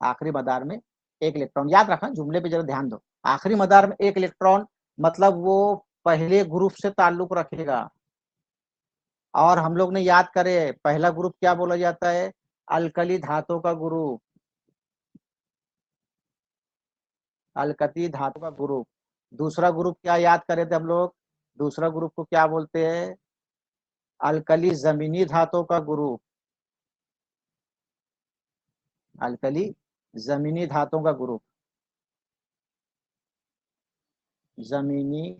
आखिरी मदार में एक इलेक्ट्रॉन। याद रखना, जुमले पे जरा ध्यान दो। आखिरी मदार में एक इलेक्ट्रॉन मतलब वो पहले ग्रुप से ताल्लुक रखेगा। और हम लोग ने याद करे पहला ग्रुप क्या बोला जाता है? अल्कली धातु का ग्रुप, अलकती धातु का ग्रुप। दूसरा ग्रुप क्या याद करे थे हम लोग? दूसरा ग्रुप को क्या बोलते हैं? अल्कली जमीनी धातु का ग्रुप, अल्कली जमीनी धातुओं का ग्रुप, जमीनी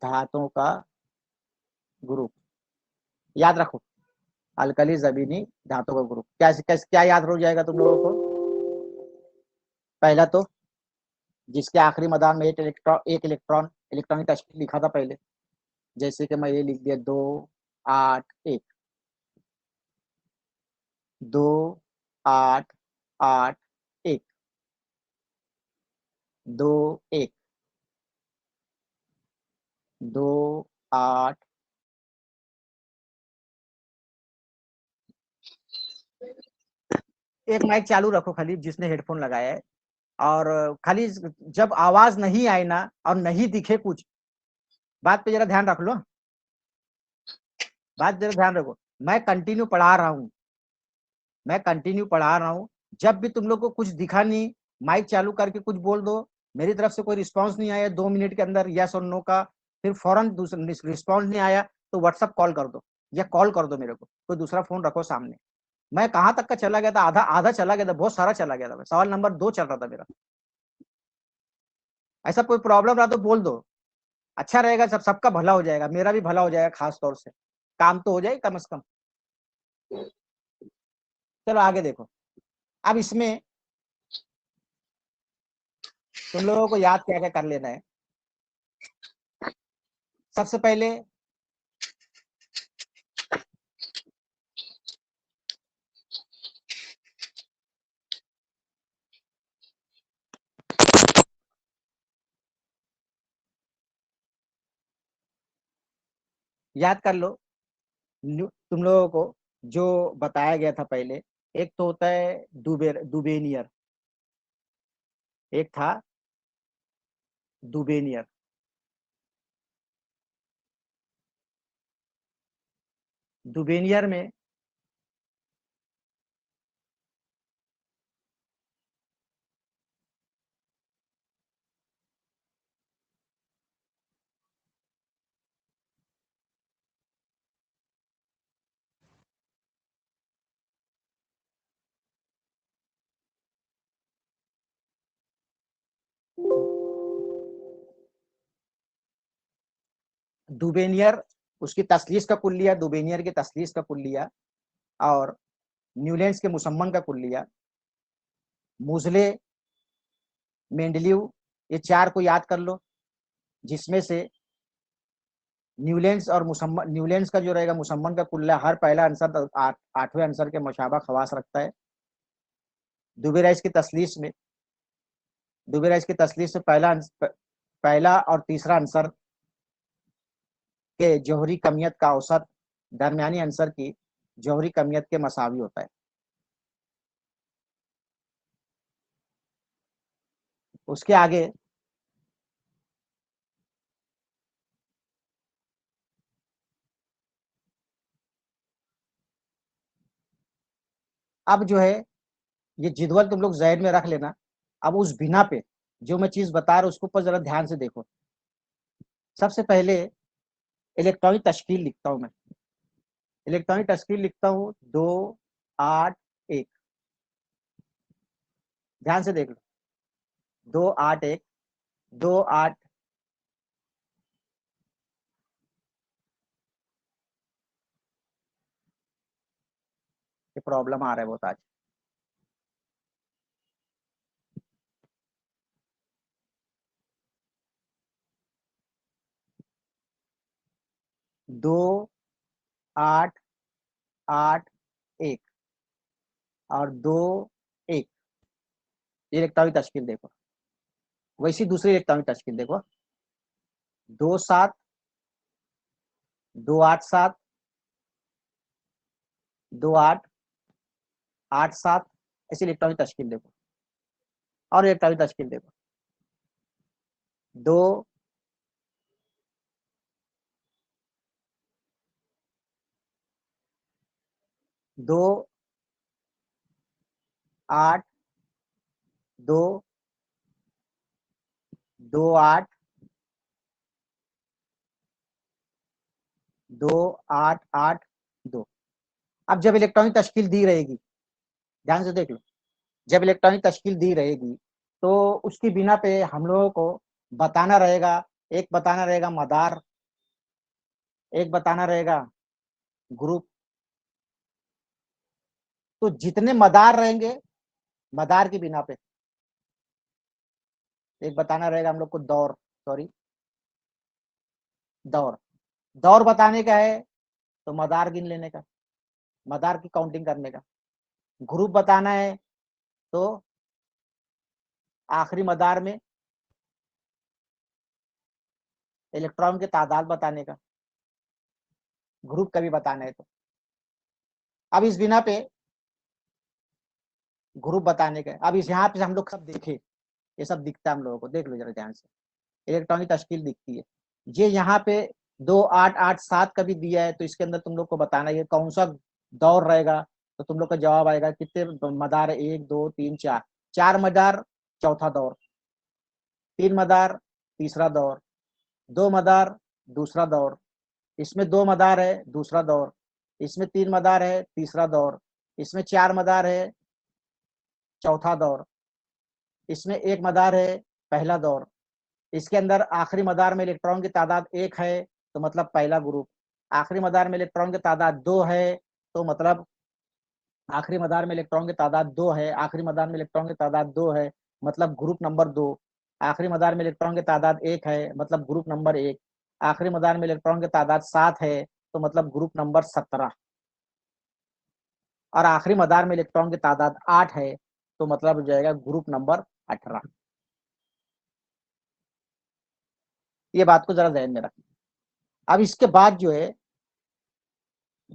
धातुओं का ग्रुप। याद रखो, अल्कली जमीनी धातु का ग्रुप। क्या क्या याद हो जाएगा तुम लोगों को? पहला तो जिसके आखिरी मैदान में एक इलेक्ट्रॉन, इलेक्ट्रॉनिक तशकील लिखा था पहले, जैसे कि मैं ये लिख दिया 2 8 1, 2 8 8 1, 2 1, 2 8। एक माइक चालू रखो खाली, जिसने हेडफोन लगाया है। और खाली जब आवाज नहीं आए ना और नहीं दिखे कुछ, बात पे जरा ध्यान रख लो, बात जरा ध्यान रखो। मैं कंटिन्यू पढ़ा रहा हूँ, मैं कंटिन्यू पढ़ा रहा हूँ। जब भी तुम लोग को कुछ दिखा नहीं, माइक चालू करके कुछ बोल दो। मेरी तरफ से कोई रिस्पांस नहीं आया 2 मिनट के अंदर यस और नो का, फिर फौरन रिस्पांस नहीं आया तो व्हाट्सअप कॉल कर दो या कॉल कर दो मेरे को, कोई दूसरा फोन रखो सामने। मैं कहाँ तक का चला गया था? आधा आधा चला गया था, बहुत सारा चला गया था। सवाल नंबर 2 चल रहा था मेरा। ऐसा कोई प्रॉब्लम रहा तो बोल दो, अच्छा रहेगा, सबका भला हो जाएगा, मेरा भी भला हो जाएगा, खास तौर से काम तो हो जाए कम से कम। चलो आगे देखो। अब इसमें तुम लोगों को याद क्या क्या कर लेना है। सबसे पहले याद कर लो, तुम लोगों को जो बताया गया था पहले, एक तो होता है दुबेनियर, एक था दुबेनियर। दुबेनियर में दुबेनियर उसकी तसलीस का कुल्लिया, दुबेनियर की तसलीस का कुल्लिया, और न्यूलैंड्स के मुसम्मन का कुल्लिया, मुजले, मेंडलीव, ये चार को याद कर लो। जिसमें से न्यूलैंड्स और मुसम्मन, न्यूलैंड्स का जो रहेगा मुसम्मन का कुल्ला, हर पहला आंसर 8वें आंसर के मुशाबा खवास रखता है। दुबेराइज की तसलीस में, दुबेराइज की तसलीस से पहला और तीसरा आंसर के जौहरी कमियत का औसत दरमियानी आंसर की जौहरी कमियत के मसावी होता है। उसके आगे अब जो है, ये जिदवल तुम लोग जहन में रख लेना। अब उस बिना पे जो मैं चीज बता रहा हूं उसके ऊपर जरा ध्यान से देखो। सबसे पहले इलेक्ट्रॉनिक तश्कील लिखता हूं मैं, इलेक्ट्रॉनिक तश्कील लिखता हूं 2 8 1। ध्यान से देख लो, 2 8 1, 2 8। ये प्रॉब्लम आ रहा है बहुत आज। 2 8 8 1 और 2 1। ये इलेक्ट्रॉनिक तश्कील देखो। वैसी दूसरी इलेक्ट्रॉनिक तश्कील देखो, 2 7, 2 8 7, 2 8 8 7, ऐसी इलेक्ट्रॉनिक तश्कील देखो, और इलेक्ट्रॉनिक तश्कील देखो, 2 2 8 2 2 8 2 8 8 2। अब जब इलेक्ट्रॉनिक तश्कील दी रहेगी, ध्यान से देख लो, जब इलेक्ट्रॉनिक तश्कील दी रहेगी तो उसकी बिना पे हम लोगों को बताना रहेगा, एक बताना रहेगा मदार, एक बताना रहेगा ग्रुप। तो जितने मदार रहेंगे, मदार की बिना पे एक बताना रहेगा हम लोग को दौर, सॉरी दौर, दौर बताने का है तो मदार गिन लेने का, मदार की काउंटिंग करने का। ग्रुप बताना है तो आखिरी मदार में इलेक्ट्रॉन की तादाद बताने का, ग्रुप का भी बताना है तो। अब इस बिना पे ग्रुप बताने का, अब इस यहाँ पे हम लोग सब देखे, ये सब दिखता है हम लोगों को, देख लो जरा ध्यान से, इलेक्ट्रॉनिक तश्कील दिखती है। ये यहाँ पे 2 8 8 7 का भी दिया है, तो इसके अंदर तुम लोग को बताना है कौन सा दौर रहेगा। तो तुम लोग का जवाब आएगा कितने मदार है, 1 2 3 4, 4 मदार चौथा दौर, 3 मदार तीसरा दौर, 2 मदार दूसरा दौर, इसमें 2 मदार है दूसरा दौर, इसमें 3 मदार है तीसरा दौर, इसमें 4 मदार है चौथा दौर, इसमें 1 मदार है पहला दौर, इसके अंदर आखिरी मदार में इलेक्ट्रॉन की तादाद 1 है तो मतलब पहला ग्रुप, आखिरी मदार में इलेक्ट्रॉन की तादाद 2 है तो मतलब आखिरी मदार में इलेक्ट्रॉन की तादाद 2 है, आखिरी मदार में इलेक्ट्रॉन की तादाद 2 है मतलब ग्रुप नंबर 2, आखिरी मदार में इलेक्ट्रॉन की तादाद 1 है मतलब ग्रुप नंबर 1, आखिरी मदार में इलेक्ट्रॉन की तादाद 7 है तो मतलब ग्रुप नंबर 17, और आखिरी मदार में इलेक्ट्रॉन की तादाद 8 है तो मतलब हो जाएगा ग्रुप नंबर 18। ये बात को जरा ध्यान में रखना। अब इसके बाद जो है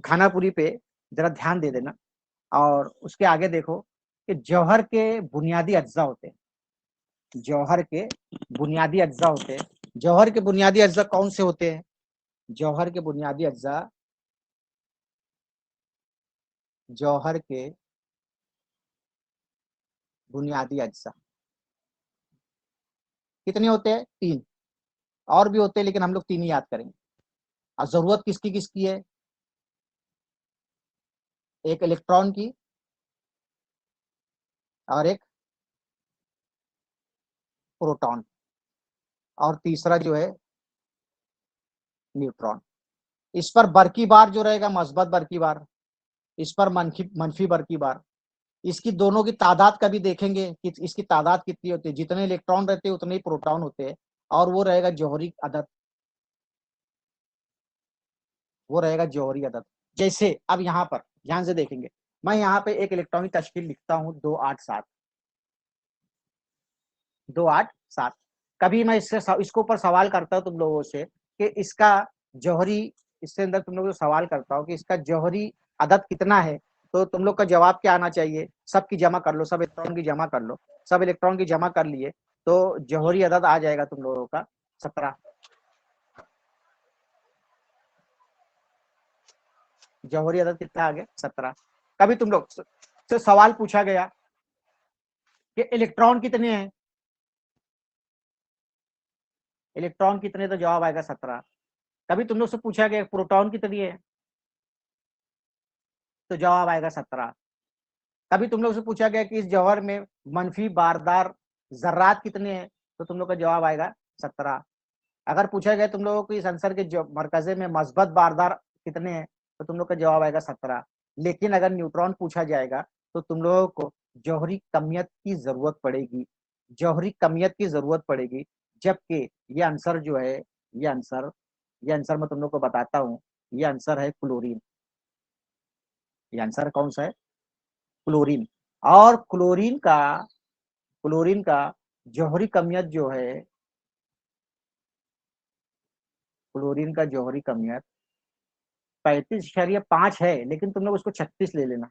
खानापुरी पे जरा ध्यान दे देना, और उसके आगे देखो कि जौहर के बुनियादी अज्जा होते हैं, जौहर के बुनियादी अज्जा होते हैं। जौहर के बुनियादी अज्जा कौन से होते हैं? जौहर के बुनियादी अज्जा, जौहर के बुनियादी अज्जा कितने होते हैं? 3, और भी होते हैं लेकिन हम लोग 3 ही याद करेंगे। और जरूरत किसकी किसकी है? एक इलेक्ट्रॉन की और एक प्रोटॉन, और तीसरा जो है न्यूट्रॉन। इस पर बरकी बार जो रहेगा मस्बत बरकी बार, इस पर मनफी मनफी बरकी बार। इसकी दोनों की तादाद का भी देखेंगे कि इसकी तादाद कितनी होती है, जितने इलेक्ट्रॉन रहते हैं उतने ही प्रोटॉन होते हैं, और वो रहेगा जौहरी अदद, वो रहेगा जौहरी अदद। जैसे अब यहाँ पर ध्यान से देखेंगे, मैं यहाँ पे एक इलेक्ट्रॉनिक तश्कील लिखता हूँ 2 8 7, 2 8 7। कभी मैं इसके ऊपर सवाल करता हूँ तुम लोगों से कि इसका जौहरी, इसके अंदर तुम लोगों से सवाल करता हूँ कि इसका जौहरी अदद कितना है, तो तुम लोग का जवाब क्या आना चाहिए? सबकी जमा कर लो, सब इलेक्ट्रॉन की जमा कर लो, सब इलेक्ट्रॉन की जमा कर लिए तो जौहरी अदद आ जाएगा तुम लोगों का 17। जौहरी अदद कितना आ गया? 17। कभी तुम लोग से सवाल पूछा गया कि इलेक्ट्रॉन कितने हैं, इलेक्ट्रॉन कितने, तो जवाब आएगा 17। कभी तुम लोग से पूछा गया प्रोटॉन कितनी है, तो जवाब आएगा 17। कभी तुम लोग से पूछा गया कि इस जौहर में मनफी बारदार जर्रात कितने हैं, तो तुम लोग का जवाब आएगा 17। अगर पूछा गया तुम लोगों को इस आंसर के मरकजे में मस्बत बारदार कितने हैं, तो तुम लोग का जवाब आएगा 17। लेकिन अगर न्यूट्रॉन पूछा जाएगा तो तुम लोगों को जौहरी कमियत की जरूरत पड़ेगी, जौहरी कमियत की जरूरत पड़ेगी। जबकि ये आंसर जो है, ये आंसर, ये आंसर मैं तुम लोग को बताता हूँ, ये आंसर है क्लोरीन। ये आंसर कौन सा है? क्लोरीन। और क्लोरीन का जौहरी कमियत जो है, क्लोरीन का जौहरी कमियत 35.5 है, लेकिन तुम लोग उसको 36 ले लेना,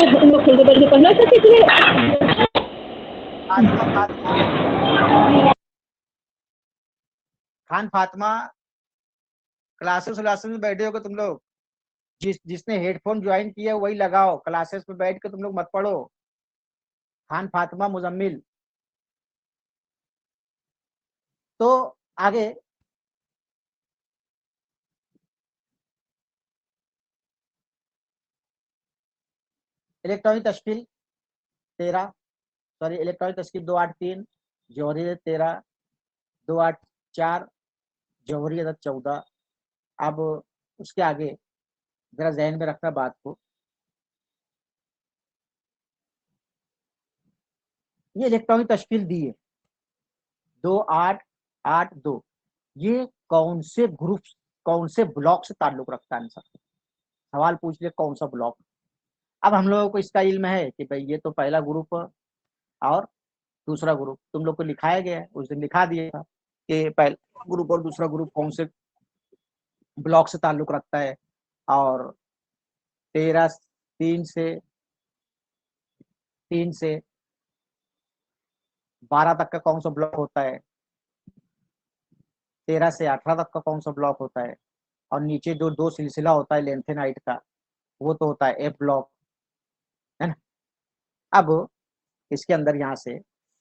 हम लोग खुद बढ़ के पढ़ना चाहते थे। खान फातिमा क्लासेस में बैठे होगे तुम लोग, जिसने हेडफोन ज्वाइन किया वही लगाओ, क्लासेस में बैठ के तुम लोग मत पढ़ो। खान फातिमा मुजम्मिल। तो आगे इलेक्ट्रॉनिक तश्कील 13, सॉरी इलेक्ट्रॉनिक तश्कील 283, जौहरी अदद 13, 284, जौहरी अदद 14। अब उसके आगे जरा जहन में रखना बात को, ये इलेक्ट्रॉनिक तश्कील दी है 2882, ये कौन से ग्रुप, कौन से ब्लॉक से ताल्लुक रखता है आंसर, सवाल पूछ ले कौन सा ब्लॉक। अब हम लोगों को इसका इल्म है कि भाई ये तो पहला ग्रुप और दूसरा ग्रुप तुम लोग को लिखाया गया है, उस दिन लिखा दिया था कि पहला ग्रुप और दूसरा ग्रुप कौन से ब्लॉक से ताल्लुक रखता है। और 13 3 से 12 तक का कौन सा ब्लॉक होता है, 13 से 18 तक का कौन सा ब्लॉक होता है, और नीचे जो दो सिलसिला होता है लेंथेनाइट का वो तो होता है एफ ब्लॉक, है ना। अब इसके अंदर यहाँ से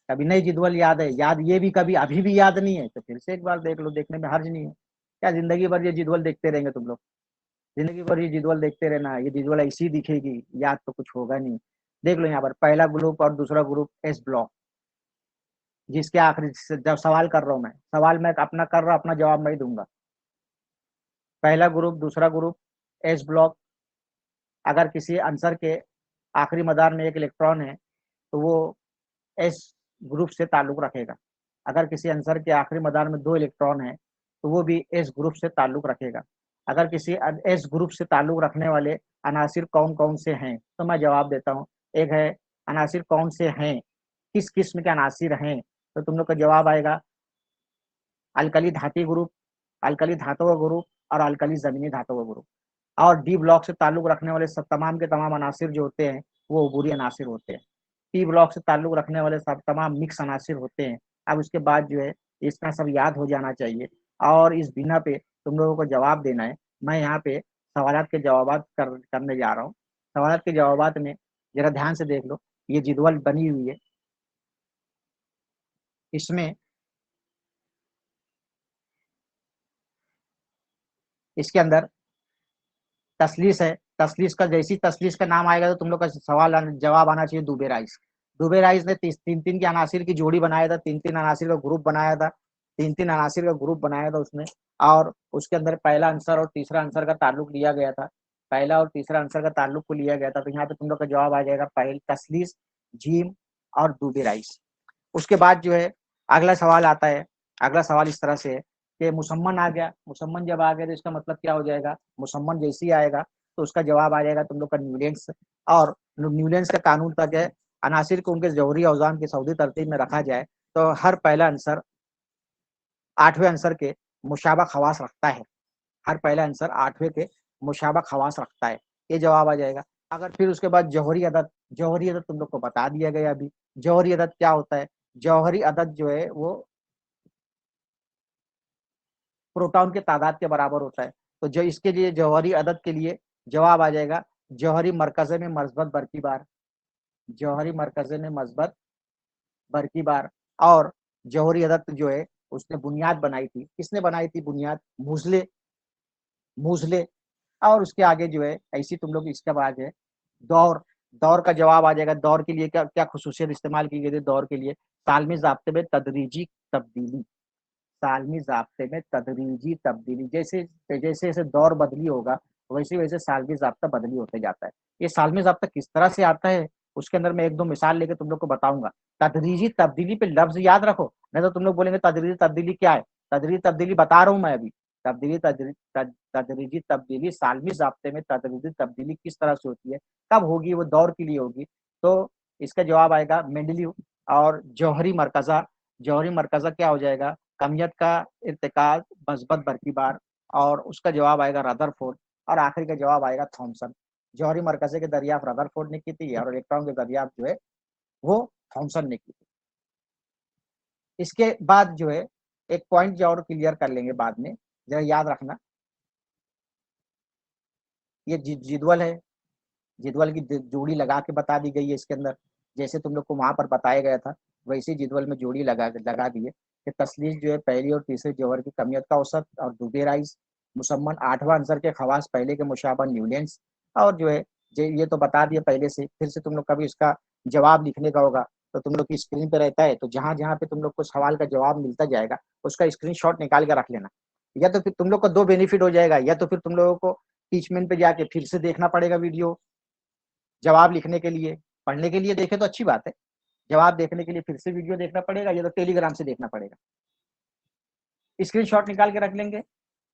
कभी नई जिदवल याद है, याद ये भी कभी अभी भी याद नहीं है तो फिर से एक बार देख लो, देखने में हर्ज नहीं है। क्या जिंदगी भर ये जिदवल देखते रहेंगे तुम लोग, जिंदगी भर ये जिदवल देखते रहना, ये जिदवल ऐसी दिखेगी, याद तो कुछ होगा नहीं। देख लो यहाँ पर पहला ग्रुप और दूसरा ग्रुप एस ब्लॉक, जिसके आखिरी जब सवाल कर रहा हूँ मैं, सवाल मैं अपना कर रहा, अपना जवाब मैं ही दूंगा। पहला ग्रुप दूसरा ग्रुप एस ब्लॉक, अगर किसी आंसर के आखिरी मदार में एक इलेक्ट्रॉन है तो वो एस ग्रुप से ताल्लुक रखेगा। अगर किसी आंसर के आखिरी मदार में 2 इलेक्ट्रॉन है तो वो भी एस ग्रुप से ताल्लुक रखेगा। अगर किसी एस ग्रुप से ताल्लुक रखने वाले अनासिर कौन कौन से हैं तो मैं जवाब देता हूँ। एक है अनासिर कौन से हैं, किस किस्म के अनासिर हैं, तो तुम लोग का जवाब आएगा अल्कली धाती ग्रुप, अल्कली धातुओं का ग्रुप और अल्कली जमीनी धातुओं का ग्रुप। और डी ब्लॉक से ताल्लुक रखने वाले सब तमाम के तमाम अनासिर जो होते हैं वो अबूरी अनासिर होते हैं। पी ब्लॉक से ताल्लुक रखने वाले सब तमाम मिक्स अनासिर होते हैं। अब उसके बाद जो है इसका सब याद हो जाना चाहिए और इस बिना पे तुम लोगों को जवाब देना है। मैं यहाँ पे सवालात के जवाब करने जा रहा हूँ। सवालात के जवाब में जरा ध्यान से देख लो, ये जिदवल बनी हुई है, इसमें इसके अंदर तसलीस है, तसलीस का जैसी तसलीस का नाम आएगा तो तुम लोग का जवाब आना चाहिए दुबे राइस। दुबे राइस ने 3-3 के अनासिर की जोड़ी बनाया था, 3-3 अनासिर का ग्रुप बनाया था, 3-3 अनासिर का ग्रुप बनाया था उसने। और उसके अंदर पहला आंसर और तीसरा आंसर का ताल्लुक लिया गया था, पहला और तीसरा आंसर का ताल्लुक को लिया गया था। तो यहाँ पे तुम लोग का जवाब आ जाएगा पहले तसलीस, जीम और दुबे राइस। उसके बाद जो है अगला सवाल आता है, अगला सवाल इस तरह से है कि मुसम्मन आ गया, मुसम्मन जब आ गया तो इसका मतलब क्या हो जाएगा, मुसम्मन जैसे ही आएगा तो उसका जवाब आ जाएगा तुम लोग का न्यूलेंस। और न्यूलेंस का कानून तक है अनासिर को उनके जौहरी औजान की सऊदी तरतीब में रखा जाए तो हर पहला आंसर 8वें आंसर के मुशाबा खवास रखता है, हर पहला आंसर 8वें के मुशाबा खवास रखता है, ये जवाब आ जाएगा। अगर फिर उसके बाद जौहरी अदद, जौहरी अदद तुम लोग को बता दिया गया अभी, जौहरी अदद क्या होता है, जौहरी अदद जो है वो प्रोटॉन के तादाद के बराबर होता है। तो जो इसके लिए जौहरी अदद के लिए जवाब आ जाएगा जौहरी मरकज़े में मस्बत बरकी बार, जौहरी मरकज़े में मस्बत बरकी बार। और जौहरी अदद जो है उसने बुनियाद बनाई थी, किसने बनाई थी बुनियाद, मूसले, मूसले। और उसके आगे जो है ऐसी तुम लोग इसके बाद है दौर, दौर का जवाब आ जाएगा। दौर के लिए क्या क्या खुसूसियत इस्तेमाल की गई थी दौर के लिए, सालमी ज़ाब्ते में तदरीजी तब्दीली, सालमी ज़ाब्ते में तदरीजी तब्दीली, जैसे जैसे जैसे दौर बदली होगा वैसे वैसे सालमी ज़ाब्ता बदली होते जाता है। ये सालमी ज़ाब्ता किस तरह से आता है उसके अंदर मैं 1-2 मिसाल लेके तुम लोग को बताऊंगा। तदरीजी तब्दीली पे लफ्ज याद रखो, नहीं तो तुम लोग बोलेंगे तदरीजी तब्दीली क्या है। तदरीजी तब्दीली बता रहा हूँ मैं अभी, तब्दीली तदरीजी तब्दीली सालमी ज़ाब्ते में तदरीजी तब्दीली किस तरह से होती है, कब होगी, वो दौर के लिए होगी। तो इसका जवाब आएगा मेंडलीव। और जौहरी मरकज़ा, जौहरी मरकज़ा क्या हो जाएगा, कमियत का इर्तिकाज मस्बत बरकी बार। और उसका जवाब आएगा रदरफोर्ड। और आखिरी का जवाब आएगा थॉमसन। जौहरी मरकज़े की दरियाफ्त रदरफोर्ड ने की थी और इलेक्ट्रॉन की दरियाफ्त जो है वो थॉमसन ने की थी। इसके बाद जो है एक पॉइंट जो और क्लियर कर लेंगे बाद में, जरा याद रखना, ये जिदवल है, जिदवल की जोड़ी लगा के बता दी गई है इसके अंदर, जैसे तुम लोग को वहां पर बताया गया था वैसे जिदवल में जोड़ी लगा दी है कि तसलीस जो है पहली और तीसरे जौहर की कमियत का औसत और दुबेराइज मुसम्मन 8वां अंसर के खवास पहले के मुशाबा न्यूलेंस, और जो है ये तो बता दिया पहले से, फिर से तुम लोग कभी इसका जवाब लिखने का होगा तो तुम लोग की स्क्रीन पे रहता है, तो जहां जहां पे तुम लोग को सवाल का जवाब मिलता जाएगा उसका स्क्रीनशॉट निकाल के रख लेना। या तो फिर तुम लोग को दो बेनिफिट हो जाएगा, या तो फिर तुम लोगों को टीचमेंट पे जाके फिर से देखना पड़ेगा वीडियो जवाब लिखने के लिए, पढ़ने के लिए देखे तो अच्छी बात है, जवाब देखने के लिए फिर से वीडियो देखना पड़ेगा या तो टेलीग्राम से देखना पड़ेगा। स्क्रीनशॉट निकाल के रख लेंगे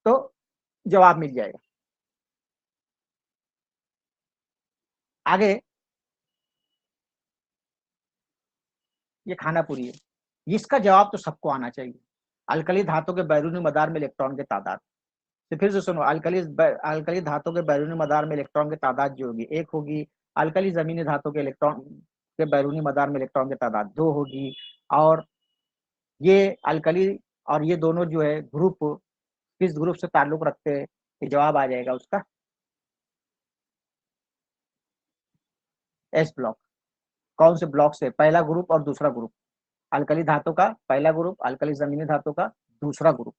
तो जवाब मिल जाएगा। आगे ये खाना पूरी है, इसका जवाब तो सबको आना चाहिए। अल्कली धातु के बैरूनी मदार में इलेक्ट्रॉन के तादाद, तो फिर से सुनो, अल्कली धातु के बैरूनी मदार में इलेक्ट्रॉन की तादाद जो होगी एक होगी, अल्कली जमीनी धातु के इलेक्ट्रॉन के बैरूनी मदार में इलेक्ट्रॉन की तादाद दो होगी, और ये अल्कली और ये दोनों जो है ग्रुप किस ग्रुप से ताल्लुक रखते हैं, ये जवाब आ जाएगा उसका एस ब्लॉक। कौन से ब्लॉक से? पहला ग्रुप और दूसरा ग्रुप, अल्कली धातु का पहला ग्रुप, अल्कली जमीनी धातु का दूसरा ग्रुप,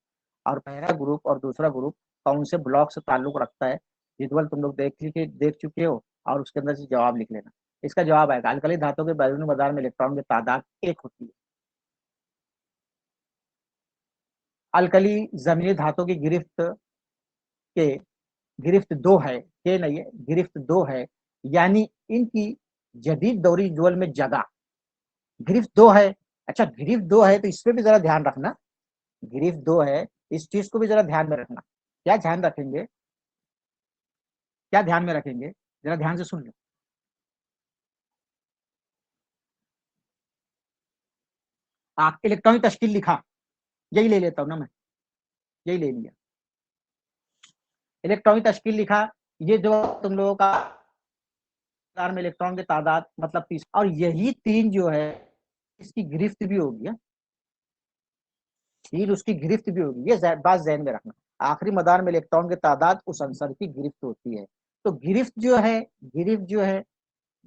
और पहला ग्रुप और दूसरा ग्रुप कौन से ब्लॉक से ताल्लुक रखता है, जदवल तुम लोग देख चुके हो, और उसके अंदर से जवाब लिख लेना। इसका जवाब आएगा अल्कली धातु के बैरूनी मदार में इलेक्ट्रॉन की तादाद एक होती है। अल्कली जमीनी धातु की के गिरफ्त दो है, के नहीं है, गिरफ्त दो है, यानी इनकी जदीद दौरी जुअल में जगह गिरफ्त दो है। अच्छा, गिरफ्त दो है तो इस पे भी जरा ध्यान रखना, गिरफ्त दो है, इस चीज को भी जरा ध्यान में रखना। क्या ध्यान रखेंगे, क्या ध्यान में रखेंगे, जरा ध्यान से सुन लो। आप इलेक्ट्रॉनिक तश्कील लिखा, यही ले लेता हूं ना मैं, यही ले लिया, इलेक्ट्रॉनिक तश्कील लिखा, ये जो तुम लोगों का में इलेक्ट्रॉन की तादाद मतलब 30, और यही तीन जो है इसकी गिरफ्त भी होगी, तीन उसकी गिरफ्त भी होगी, ये बात ज़हन में रखना। आखिरी मदार में इलेक्ट्रॉन की तादाद उस अंसर की गिरफ्त होती है। तो गिरफ्त जो है, गिरफ्त जो है,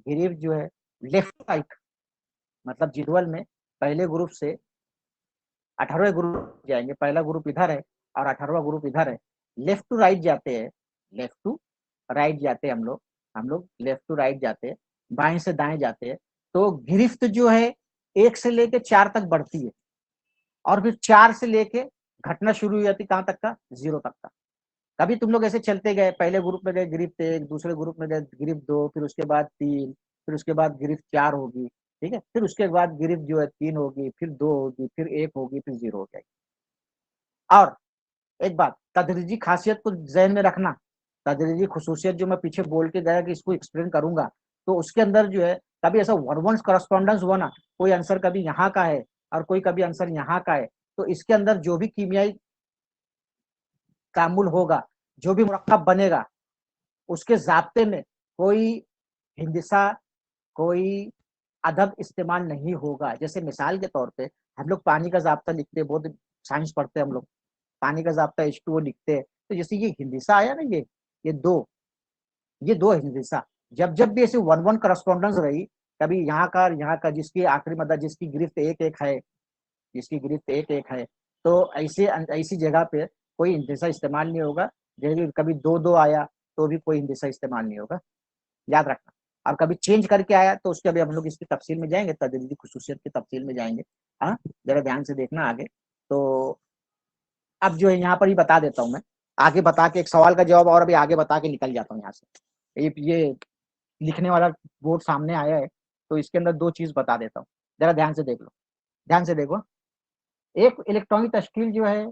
गिरफ्त जो है लेफ्ट राइट, मतलब जिदवल में पहले ग्रुप से 18वें ग्रुप जाएंगे, पहला ग्रुप इधर है और 18वां ग्रुप इधर है, लेफ्ट टू राइट जाते हैं, लेफ्ट टू राइट जाते हैं हम लोग लेफ्ट टू राइट जाते हैं, बाएं से दाएं जाते हैं। तो गिरफ्त जो है 1 से लेके 4 तक बढ़ती है, और फिर 4 से लेके घटना शुरू हो जाती कहां तक का, 0 तक का। कभी तुम लोग ऐसे चलते गए, पहले ग्रुप में गए गिरफ्त 1, दूसरे ग्रुप में गए गिरफ्त 2, फिर उसके बाद 3, फिर उसके बाद गिरफ्त 4 होगी, ठीक है, फिर उसके बाद गिरफ्त जो है 3 होगी, फिर 2 होगी, फिर 1 होगी, फिर 0 हो जाएगी। और एक बात, तदरीजी खासियत को जहन में रखना, तदरीजी खसूसियत जो मैं पीछे बोल के गया कि इसको एक्सप्लेन करूंगा, तो उसके अंदर जो है कभी ऐसा वन वन करस्पॉन्डेंस हुआ ना, कोई आंसर कभी यहाँ का है और कोई कभी आंसर यहाँ का है, तो इसके अंदर जो भी कीमियाई तामुल होगा, जो भी मुरक्कब बनेगा, उसके जाब्ते में कोई हिंदिसा, कोई अदब इस्तेमाल नहीं होगा। जैसे मिसाल के तौर पे हम लोग पानी का जाब्ता लिखते हैं, बहुत साइंस पढ़ते हैं हम लोग, पानी का जाब्ता H2O लिखते हैं, तो जैसे ये हिंदिसा आया ना, ये दो, ये दो हिंदिसा, जब जब भी ऐसे वन वन करस्पॉन्डेंस रही, कभी यहाँ का जिसकी आखिरी मदद, जिसकी गिरफ्त एक एक है, जिसकी गिरफ्त एक एक है, तो ऐसी जगह पे कोई हिंदिसा इस्तेमाल नहीं होगा। जैसे कभी दो दो आया तो भी कोई हिंदिसा इस्तेमाल नहीं होगा, याद रखना। और कभी चेंज करके आया तो उसके अभी हम लोग इसकी तफसील में जाएंगे, तदरीजी खुसूसियत की तफसील में जाएंगे। हाँ, जरा ध्यान से देखना आगे। तो अब जो है यहाँ पर ही बता देता हूँ मैं, आगे बता के एक सवाल का जवाब और अभी आगे बता के निकल जाता हूँ यहाँ से। ये लिखने वाला बोर्ड सामने आया है, तो इसके अंदर दो चीज बता देता हूँ, जरा ध्यान से देख लो, ध्यान से देखो। एक इलेक्ट्रॉनिक तश्कील जो है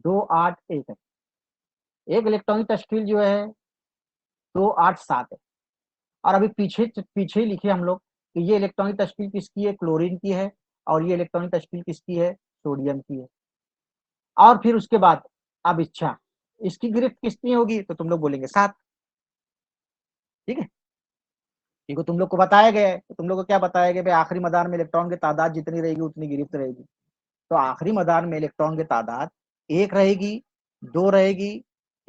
281 है, एक इलेक्ट्रॉनिक तश्कील जो है 287 है, और अभी पीछे पीछे ही लिखे हम लोग कि ये इलेक्ट्रॉनिक तश्कील किसकी है, क्लोरीन की है, और ये इलेक्ट्रॉनिक तश्कील किसकी है, सोडियम की है। और फिर उसके बाद अब इच्छा, इसकी गिरफ्त कितनी होगी, तो तुम लोग बोलेंगे 7। ठीक है, क्योंकि तुम लोग को बताया गया है, तो तुम लोग को क्या बताया गया भाई, आखिरी मदार में इलेक्ट्रॉन की तादाद जितनी रहेगी उतनी गिरफ्त रहेगी। तो आखिरी मदार में इलेक्ट्रॉन की तादाद 1 रहेगी, 2 रहेगी,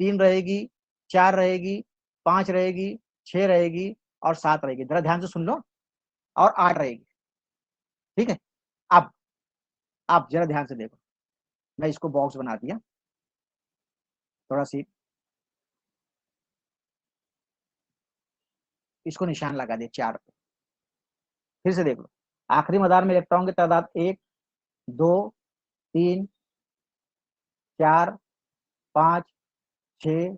3 रहेगी, 4 रहेगी, 5 रहेगी, 6 रहेगी और 7 रहेगी। जरा ध्यान से सुन लो, और 8 रहेगी। ठीक है, अब आप जरा ध्यान से देखो, मैं इसको बॉक्स बना दिया थोड़ा सी, इसको निशान लगा दिया 4 पे। फिर से देख लो, आखिरी मदार में इलेक्ट्रॉन की तादाद 1, 2, 3, 4, 5, 6,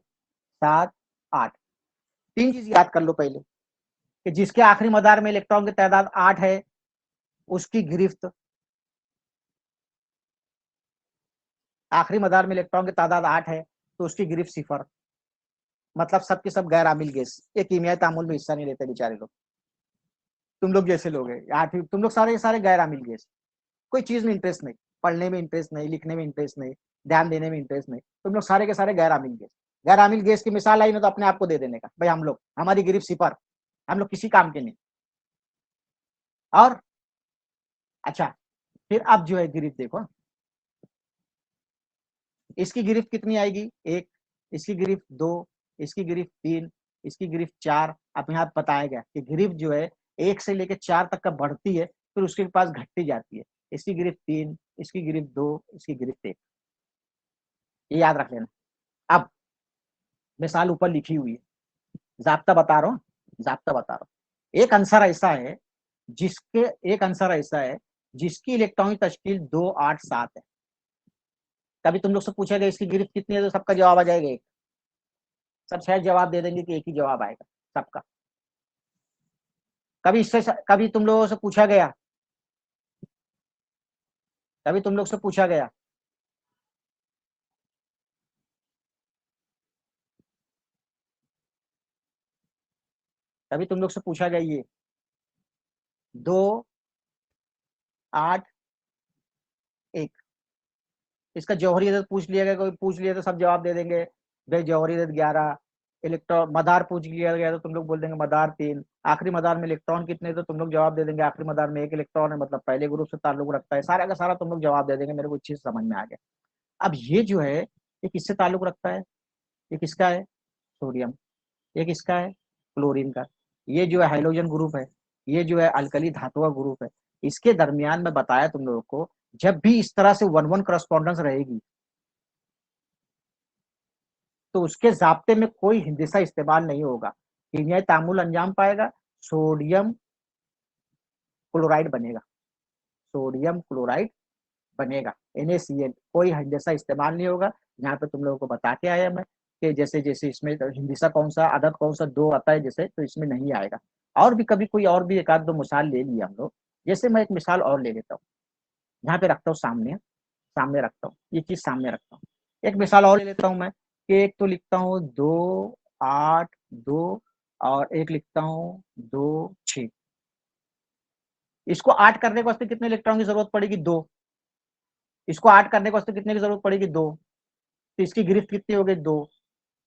7, 8। 3 चीज याद कर लो पहले, कि जिसके आखिरी मदार में इलेक्ट्रॉन की तादाद 8 है उसकी गिरफ्त, आखिरी मदार में इलेक्ट्रॉन की तादाद 8 है तो उसकी गिरफ्त 0। मतलब सबके सब गैर आमिल गैस, ये कीमियाई तामुल में हिस्सा नहीं लेते बेचारे लोग। तुम लोग जैसे लोग हैं, आठवीं तुम लोग सारे सारे गैर आमिल गैस, कोई चीज में इंटरेस्ट नहीं, पढ़ने में इंटरेस्ट नहीं, लिखने में इंटरेस्ट नहीं, ध्यान देने में इंटरेस्ट नहीं, तुम लोग सारे के सारे गैर आमिल गैस। गैर आमिल गैस की मिसाल आई ना, तो अपने आप को दे देने का, भाई हम लोग, हमारी गिरफ्त 0, हम लोग किसी काम के नहीं। और अच्छा, फिर अब जो है गिरफ्त देखो, इसकी गिरफ्त कितनी आएगी, 1, इसकी गिरफ्त 2, इसकी गिरफ्त 3, इसकी गिरफ्त 4। अब यहाँ बताया गया कि गिरफ्त जो है 1 से लेकर 4 तक का बढ़ती है, फिर उसके पास घटती जाती है। इसकी गिरफ्त 3, इसकी गिरफ्त 2, इसकी गिरफ्त 1, ये याद रख लेना। अब मिसाल ऊपर लिखी हुई है, जाब्ता बता रहा हूँ, जाब्ता बता रहा हूँ। एक आंसर ऐसा है जिसके, एक आंसर ऐसा है जिसकी इलेक्ट्रॉनिक तश्कील 2, 8, 7 है। कभी तुम लोग से पूछा गया इसकी गिरफ्त कितनी है, तो सबका जवाब आ जाएगा 1। सब शायद जवाब दे देंगे कि एक ही जवाब आएगा सबका। कभी इससे, कभी तुम लोगों से पूछा गया, कभी तुम लोग से पूछा गया कभी तुम लोग से पूछा गया ये 2, 8, 1, इसका जौहरी अदद पूछ लिया गया, कोई पूछ लिया तो सब जवाब दे देंगे भाई जौहरी अदद 11। इलेक्ट्रॉन मदार पूछ लिया गया तो तुम लोग बोल देंगे मदार 3। आखिरी मदार में इलेक्ट्रॉन कितने, तो तुम लोग जवाब दे देंगे आखिरी मदार में 1 इलेक्ट्रॉन है, मतलब पहले ग्रुप से ताल्लुक रखता है। सारा का सारा तुम लोग जवाब दे देंगे, मेरे को अच्छे से समझ में आ गया। अब ये जो है ये किससे ताल्लुक रखता है, ये किसका है, सोडियम, ये किसका है, क्लोरीन का। ये जो है हाइड्रोजन ग्रुप है, ये जो है अल्कली धातुआ ग्रुप है। इसके दरमियान में बताया तुम लोगों को, जब भी इस तरह से 1-1 करस्पॉन्डेंस रहेगी तो उसके जाब्ते में कोई हिंदिसा इस्तेमाल नहीं होगा, कीमियाई तामुल अंजाम पाएगा, सोडियम क्लोराइड बनेगा, सोडियम क्लोराइड बनेगा, NaCl। कोई हिंदिसा इस्तेमाल नहीं होगा। यहाँ पे तुम लोगों को बता के आया मैं कि जैसे जैसे इसमें हिंदिसा कौन सा, अदद कौन सा, 2 आता है जैसे, तो इसमें नहीं आएगा। और भी कभी कोई और भी एक आध दो मिसाल ले लिया हम लोग। जैसे मैं एक मिसाल और ले लेता हूँ, यहाँ पे रखता हूँ सामने, सामने रखता हूँ, ये चीज सामने रखता हूँ। एक मिसाल और ले लेता हूँ मैं, कि एक तो लिखता हूँ 2, 8, 2, और एक लिखता हूँ 2, 6। इसको 8 करने के वास्ते कितने इलेक्ट्रॉन की जरूरत पड़ेगी, 2। इसको 8 करने के वास्ते कितने की जरूरत पड़ेगी, 2। तो इसकी गिरफ्त कितनी हो गई, 2।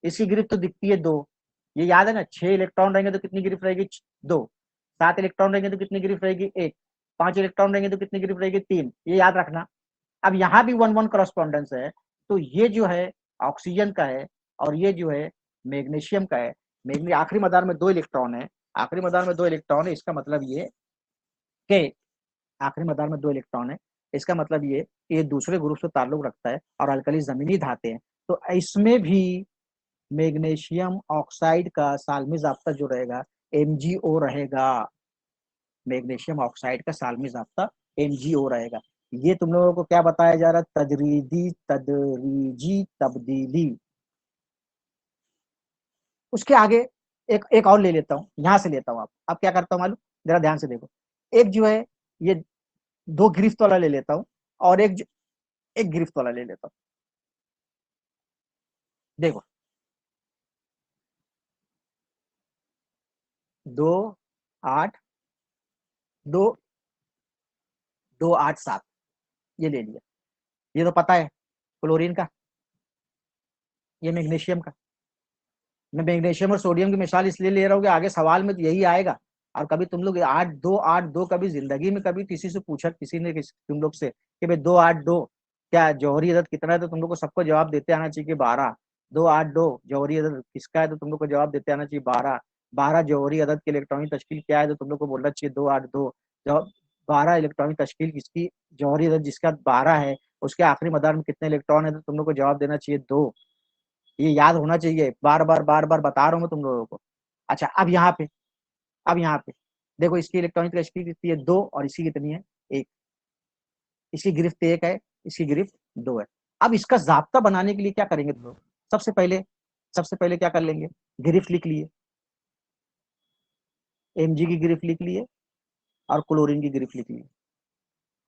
इसकी गिरफ्त तो दिखती है 2, ये याद है ना। 6 इलेक्ट्रॉन रहेंगे तो कितनी गिरफ्त रहेगी, 2। 7 इलेक्ट्रॉन रहेंगे तो कितनी गिरफ्त रहेगी, 1। 5 इलेक्ट्रॉन रहेंगे तो कितनी गिरफ्त रहेगी, 3। ये याद रखना। अब यहाँ भी 1-1 करस्पॉन्डेंस है, तो ये जो है ऑक्सीजन का है और ये जो है मैग्नीशियम का है। मैग्नी आखिरी मदार में 2 इलेक्ट्रॉन है, आखिरी मदार में 2 इलेक्ट्रॉन है, इसका मतलब ये कि आखिरी मदार में 2 इलेक्ट्रॉन है, इसका मतलब ये दूसरे ग्रुप से ताल्लुक रखता है और अल्कली जमीनी धाते हैं। तो इसमें भी मैग्नीशियम ऑक्साइड का सालमी जाब्ता जो रहेगा MgO रहेगा, मैग्नीशियम ऑक्साइड का सालमी जाब्ता MgO रहेगा। ये तुम लोगों को क्या बताया जा रहा है, तदरीजी तब्दीली। उसके आगे एक एक और ले लेता हूँ, यहाँ से लेता हूँ। आप क्या करता हूँ मालूम, जरा ध्यान से देखो। एक जो है ये 2 गिरफ्त वाला ले लेता हूँ, और एक गिरफ्त वाला ले लेता हूँ। देखो 2, 8, 2, 2, 8, 7, ये ले लिया। ये तो पता है क्लोरीन का, ये मैग्नीशियम का। मैं मैग्नीशियम और सोडियम की मिसाल इसलिए ले रहा हूँ कि आगे सवाल में तो यही आएगा। और कभी तुम लोग 8-2 कभी जिंदगी में कभी किसी से पूछा, किसी ने तुम लोग से कि भाई 2-8-2 क्या जौहरी अदद कितना है, तो तुम लोग को सबको जवाब देते आना चाहिए कि 12। 2-8-2 जौहरी अदद किसका है, तो तुम लोग को जवाब देते आना चाहिए 12। 12 जौहरी अदद की इलेक्ट्रॉनिक तश्कील क्या है, तो तुम लोग को बोलना चाहिए 2-8-2। जब 12 इलेक्ट्रॉनिक तश्कील किसकी जौहरी अदद जिसका 12 है, उसके आखिरी मदार में कितने इलेक्ट्रॉन है, तो तुम लोग को जवाब देना चाहिए 2। ये याद होना चाहिए, बार बार बता रहा हूँ मैं तुम लोगों को। अच्छा, अब यहाँ पे देखो, इसकी इलेक्ट्रॉनिक तश्कील कितनी है 2, और इसकी कितनी है 1। इसकी गिरफ्त 1 है, इसकी गिरफ्त 2 है। अब इसका जाब्ता बनाने के लिए क्या करेंगे तुम लोग? सबसे पहले क्या कर लेंगे, गिरफ्त लिख लिए, Mg की गिरफ्त लिख लिए और क्लोरीन की गिरफ्त लिख लिए।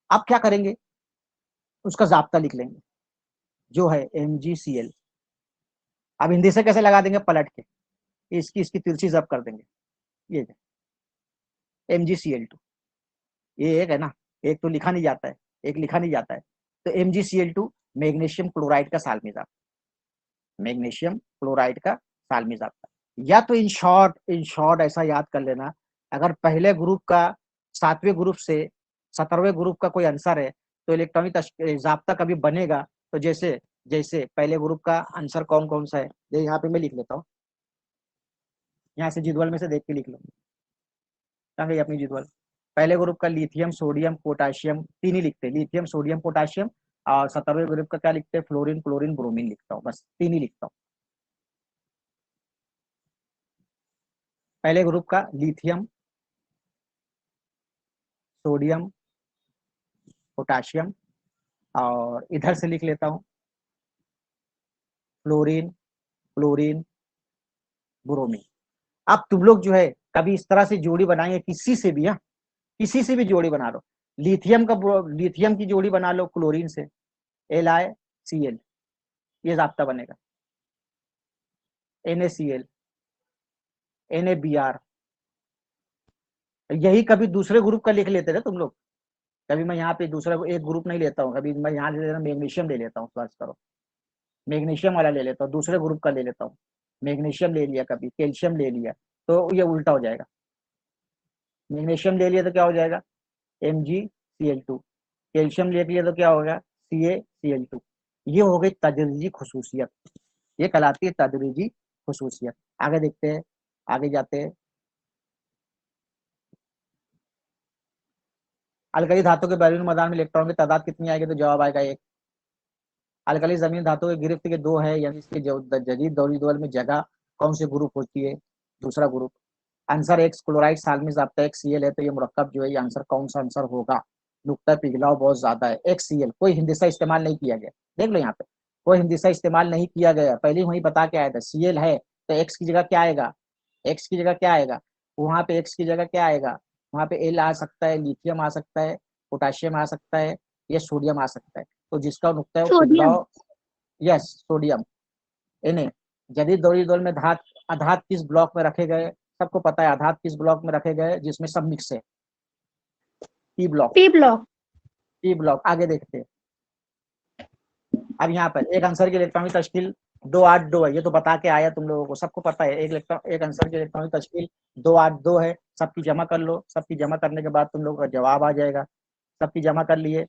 अब क्या करेंगे, उसका जाब्ता लिख लेंगे जो है MgCl। अब हिंदी से कैसे लगा देंगे, पलट के इसकी इसकी तिरछी जब कर देंगे। ये MgCl2, ये एक है ना, एक तो लिखा नहीं जाता है, एक लिखा नहीं जाता है। तो MgCl2 मैग्नीशियम क्लोराइड का सालमी मैग्नीशियम क्लोराइड का सालमी जाब्ता। या तो इन शॉर्ट ऐसा याद कर लेना, अगर पहले ग्रुप का 7वें ग्रुप से 17वें ग्रुप का कोई आंसर है, तो इलेक्ट्रॉनिक जाब्ता कभी बनेगा तो जैसे जैसे पहले ग्रुप का आंसर कौन कौन सा है, ये यहाँ पे मैं लिख लेता हूँ, यहाँ से जिदवल में से देख के लिख लो। कहाँ गई अपनी जिदवल? पहले ग्रुप का लिथियम सोडियम पोटाशियम, तीन ही लिखते हैं, लिथियम सोडियम पोटाशियम। और 17वें ग्रुप का क्या लिखते हैं, फ्लोरीन क्लोरीन ब्रोमीन लिखता हूँ, बस 3 ही लिखता हूँ। पहले ग्रुप का लिथियम सोडियम पोटाशियम, और इधर से लिख लेता हूँ फ्लोरीन क्लोरीन ब्रोमीन। अब तुम लोग जो है कभी इस तरह से जोड़ी बनाएंगे किसी से भी, हाँ किसी से भी जोड़ी बना लो, लिथियम की जोड़ी बना लो क्लोरीन से, LiCl, ये जाब्ता बनेगा। NaCl NaBr, यही कभी दूसरे ग्रुप का लिख लेते थे तुम लोग। कभी मैं यहाँ पे दूसरा एक ग्रुप नहीं लेता हूँ, कभी मैं यहाँ ले लेता हूँ मैग्नीशियम ले लेता हूँ, फर्ज करो मैग्नीशियम वाला ले लेता हूँ, दूसरे ग्रुप का ले लेता हूँ, मैग्नीशियम ले लिया, कभी कैल्शियम ले लिया, तो ये उल्टा हो जाएगा। मैग्नीशियम ले लिया तो क्या हो जाएगा, MgCl2। कैल्शियम ले लिया तो क्या होगा, CaCl2। ये हो गई तदरीजी खसूसियत, ये कहलाती है तदरीजी खसूसियत। आगे देखते हैं, आगे जाते हैं। अलकली धातु के बैरून मैदान में इलेक्ट्रॉन की तादाद कितनी आएगी, तो जवाब आएगा 1। अलकली जमीन धातु के गिरफ्त के 2 है, यानी इसके जदीद दौरी दौर में जगह कौन सी ग्रुप होती है, दूसरा group. Answer x chloride Salmi जाब्ता XCl है, तो ये मुरक्कब जो है ये आंसर कौन सा आंसर होगा, नुक्ता पिघलाव बहुत ज्यादा है XCl, कोई हिंदिसा इस्तेमाल नहीं किया गया। देख लो यहाँ पे कोई हिंदिसा इस्तेमाल नहीं किया गया, पहले वही बता के आया था Cl है, तो एक्स की जगह क्या आएगा, एक्स की जगह क्या आएगा, वहां पे एक्स की जगह क्या आएगा, वहां पे L आ सकता है, लिथियम आ सकता है, पोटाशियम आ सकता है, या सोडियम आ सकता है। तो जिसका नुक्ता है वो सोडियम। पिघलाव, yes sodium. इन्हें जदीद दौरी दौर में आधात किस ब्लॉक में रखे गए, सबको पता है आधात किस ब्लॉक में रखे गए, जिसमें सब मिक्स है, P block. P block. P block, आगे देखते हैं। अब यहाँ पर एक आंसर की इलेक्ट्रॉनिक तश्कील 2-8-2 है, ये तो बता के आया तुम लोगों को, सबको पता है एक आंसर की इलेक्ट्रॉनिक तश्कील 2-8-2 है। सबकी जमा कर लो, सबकी जमा करने के बाद तुम लोगों का जवाब आ जाएगा। सबकी जमा कर लिए,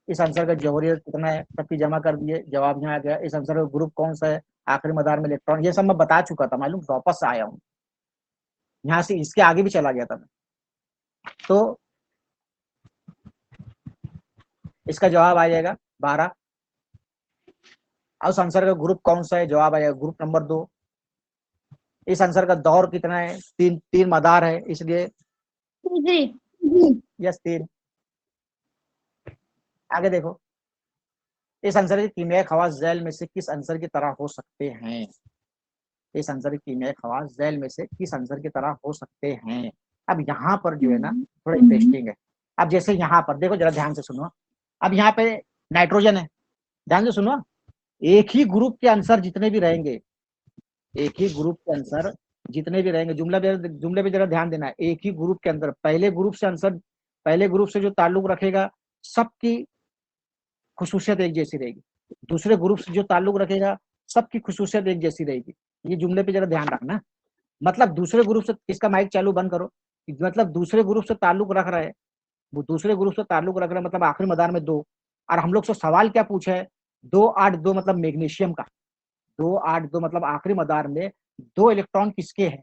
इस आंसर का जौहरियत कितना है, सबकी जमा कर दिए, जवाब यहाँ आ गया। इस आंसर का ग्रुप कौन सा है, आखिरी मदार में इलेक्ट्रॉन, ये सब मैं बता चुका था, मालूम वापस से आया हूँ, यहाँ से इसके आगे भी चला गया था मैं। तो इसका जवाब आ जाएगा 12। उस आंसर का ग्रुप कौन सा है, जवाब आएगा ग्रुप नंबर 2। इस आंसर का दौर कितना है, तीन मदार है, इसलिए जी। यस 3। आगे देखो, इस आंसर के कीमियाई खवास झैल में से किस आंसर की तरह हो सकते हैं, इस आंसर के कीमियाई खवास झैल में से किस आंसर की तरह हो सकते हैं। अब यहाँ पर जो है ना थोड़ा इंटरेस्टिंग है। अब जैसे यहाँ पर देखो, जरा ध्यान से सुनो, अब यहाँ पे नाइट्रोजन है, ध्यान से सुनो, एक ही ग्रुप के आंसर जितने भी रहेंगे, एक ही ग्रुप के आंसर जितने भी रहेंगे, जुमले पे जरा ध्यान देना है, एक ही ग्रुप के अंदर पहले ग्रुप से आंसर, पहले ग्रुप से जो ताल्लुक रखेगा सबकी खुसूसियत एक जैसी रहेगी, दूसरे ग्रुप से जो ताल्लुक रखेगा सबकी खुसूसियत एक जैसी रहेगी। ये जुमले पे जरा ध्यान रखना। मतलब दूसरे ग्रुप से, इसका माइक चालू बंद करो, मतलब दूसरे ग्रुप से ताल्लुक रख रहे हैं, वो दूसरे ग्रुप से ताल्लुक रख रहे हैं, मतलब आखिरी मदार में 2। और हम लोग से सवाल क्या पूछा है, 282 मतलब मैग्नीशियम का, 282 मतलब आखिरी मदार में 2 इलेक्ट्रॉन किसके हैं,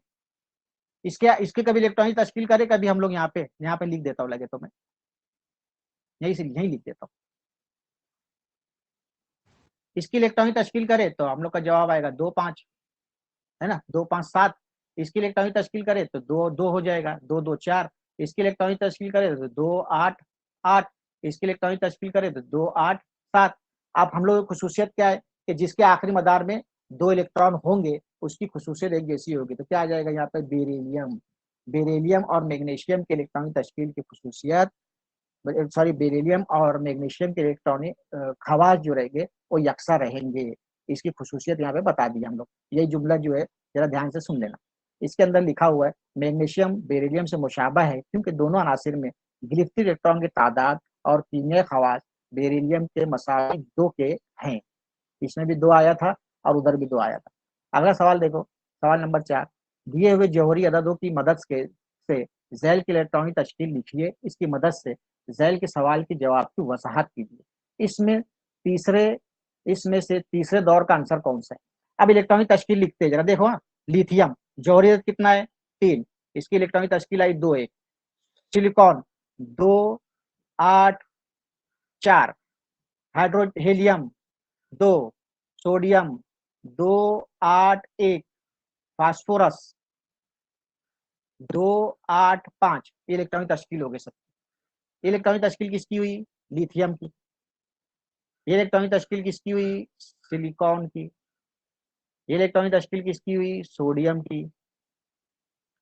इसके इसके कभी इलेक्ट्रॉनिक तश्कील करे, कभी हम लोग यहाँ पे लिख देता हूँ, लगे तो मैं यही से यही लिख देता हूँ। इसकी इलेक्ट्रॉनिक तश्कील करे तो हम लोग का जवाब आएगा 2 5, है ना, 2 5 7। इसकी इलेक्ट्रॉनिक तश्कील करे तो 2 2 हो जाएगा, 2 2 4। इसकी इलेक्ट्रॉनिक तश्कील करे तो 2 8 8। इसकी इलेक्ट्रॉनिक तश्कील करे तो 2 8 7। अब हम लोग की खुसूसियत क्या है कि जिसके आखिरी मदार में 2 इलेक्ट्रॉन होंगे उसकी खुसूसियत एक जैसी होगी, तो क्या आ जाएगा यहाँ पे, बेरिलियम। बेरिलियम और मैग्नीशियम के इलेक्ट्रॉनिक तश्कील की खुसूसियत, सॉरी, बेरिलियम और मैग्नीशियम के इलेक्ट्रॉनिक खवास जो रहेंगे वो यकसा रहेंगे। इसकी खुसूसियत यहाँ पे बता दी हम लोग। यही जुमला जो है जरा ध्यान से सुन लेना। इसके अंदर लिखा हुआ है मैग्नीशियम बेरिलियम से मुशाबा है क्योंकि दोनों अनासिर में गिरफ्ती इलेक्ट्रॉन की तादाद और कीमियाई खवास बेरिलियम के मसाई 2 के हैं। इसमें भी 2 आया था और उधर भी 2 आया था। अगला सवाल देखो, सवाल नंबर 4। दिए हुए जौहरी अददों की मदद से जैल की इलेक्ट्रॉनिक तश्कील लिखिए, इसकी मदद से जैल के सवाल की जवाब की वजाहत कीजिए। इसमें से तीसरे दौर का आंसर कौन सा है। अब इलेक्ट्रॉनिक तश्कील लिखते हैं, जरा देखो। हाँ, लिथियम जौहरी अदद कितना है, 3, इसकी इलेक्ट्रॉनिक तश्कील आई 2 1। Silicon 2 8 4। Hydro helium 2। Sodium 2 8 1। Phosphorus 2 8 5। ये इलेक्ट्रॉनिक तश्कील हो गए सब। इलेक्ट्रॉनिक तश्कील किसकी हुई, लिथियम की। ये इलेक्ट्रॉनिक तश्कील किसकी हुई, सिलिकॉन की। ये इलेक्ट्रॉनिक तश्कील किसकी हुई, सोडियम की।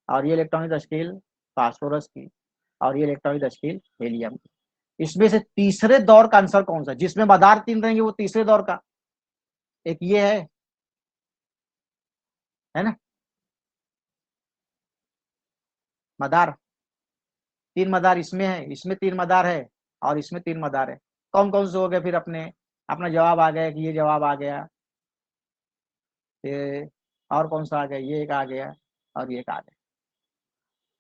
और ये इलेक्ट्रॉनिक तश्कील फास्फोरस की। और ये इलेक्ट्रॉनिक तश्कील हेलियम की। इसमें से तीसरे दौर का आंसर कौन सा, जिसमें मदार 3 रहेंगे, वो तीसरे दौर का एक ये है ना, मदार 3 मदार इसमें है, इसमें 3 मदार है और इसमें 3 मदार है। कौन कौन से हो गए फिर, अपने अपना जवाब आ गया कि ये जवाब आ गया, ये और कौन सा आ गया, ये एक आ गया और ये एक आ गया।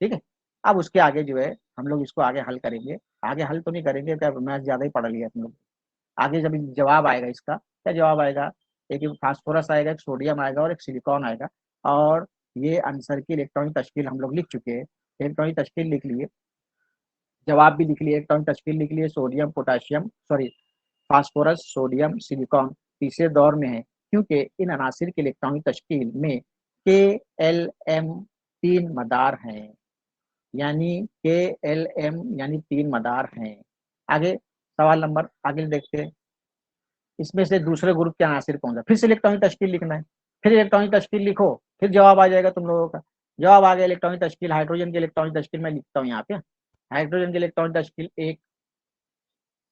ठीक है, अब उसके आगे जो है हम लोग इसको आगे हल करेंगे। आगे हल तो नहीं करेंगे, क्या मैथ ज्यादा ही पढ़ लिया तुम लोग। आगे जब जवाब आएगा इसका, क्या जवाब आएगा, एक फास्फोरस आएगा, एक सोडियम आएगा और एक सिलिकॉन आएगा। और ये आंसर की इलेक्ट्रॉनिक तश्कील हम लोग लिख चुके हैं। इलेक्ट्रॉनिक तश्कील लिख लिए, जवाब भी लिख लिए, इलेक्ट्रॉनिक तश्कील लिख लिए। Sodium potassium sorry phosphorus sodium silicon तीसरे दौर में है क्योंकि इन अनासिर की इलेक्ट्रॉनिक तश्कील में के एल एम 3 मदार हैं, यानी के एल एम यानी 3 मदार हैं। आगे सवाल नंबर आगे देखते हैं। इसमें से दूसरे ग्रुप के अनासिर कौन सा, फिर से इलेक्ट्रॉनिक तश्कील लिखना है। फिर इलेक्ट्रॉनिक तश्कील लिखो, फिर जवाब आ जाएगा तुम लोगों का। जवाब आ गया इलेक्ट्रॉनिक तश्कील। हाइड्रोजन की इलेक्ट्रॉनिक तश्कील मैं लिखता हूँ यहाँ पे। हाइड्रोजन की इलेक्ट्रॉनिक तश्कील 1।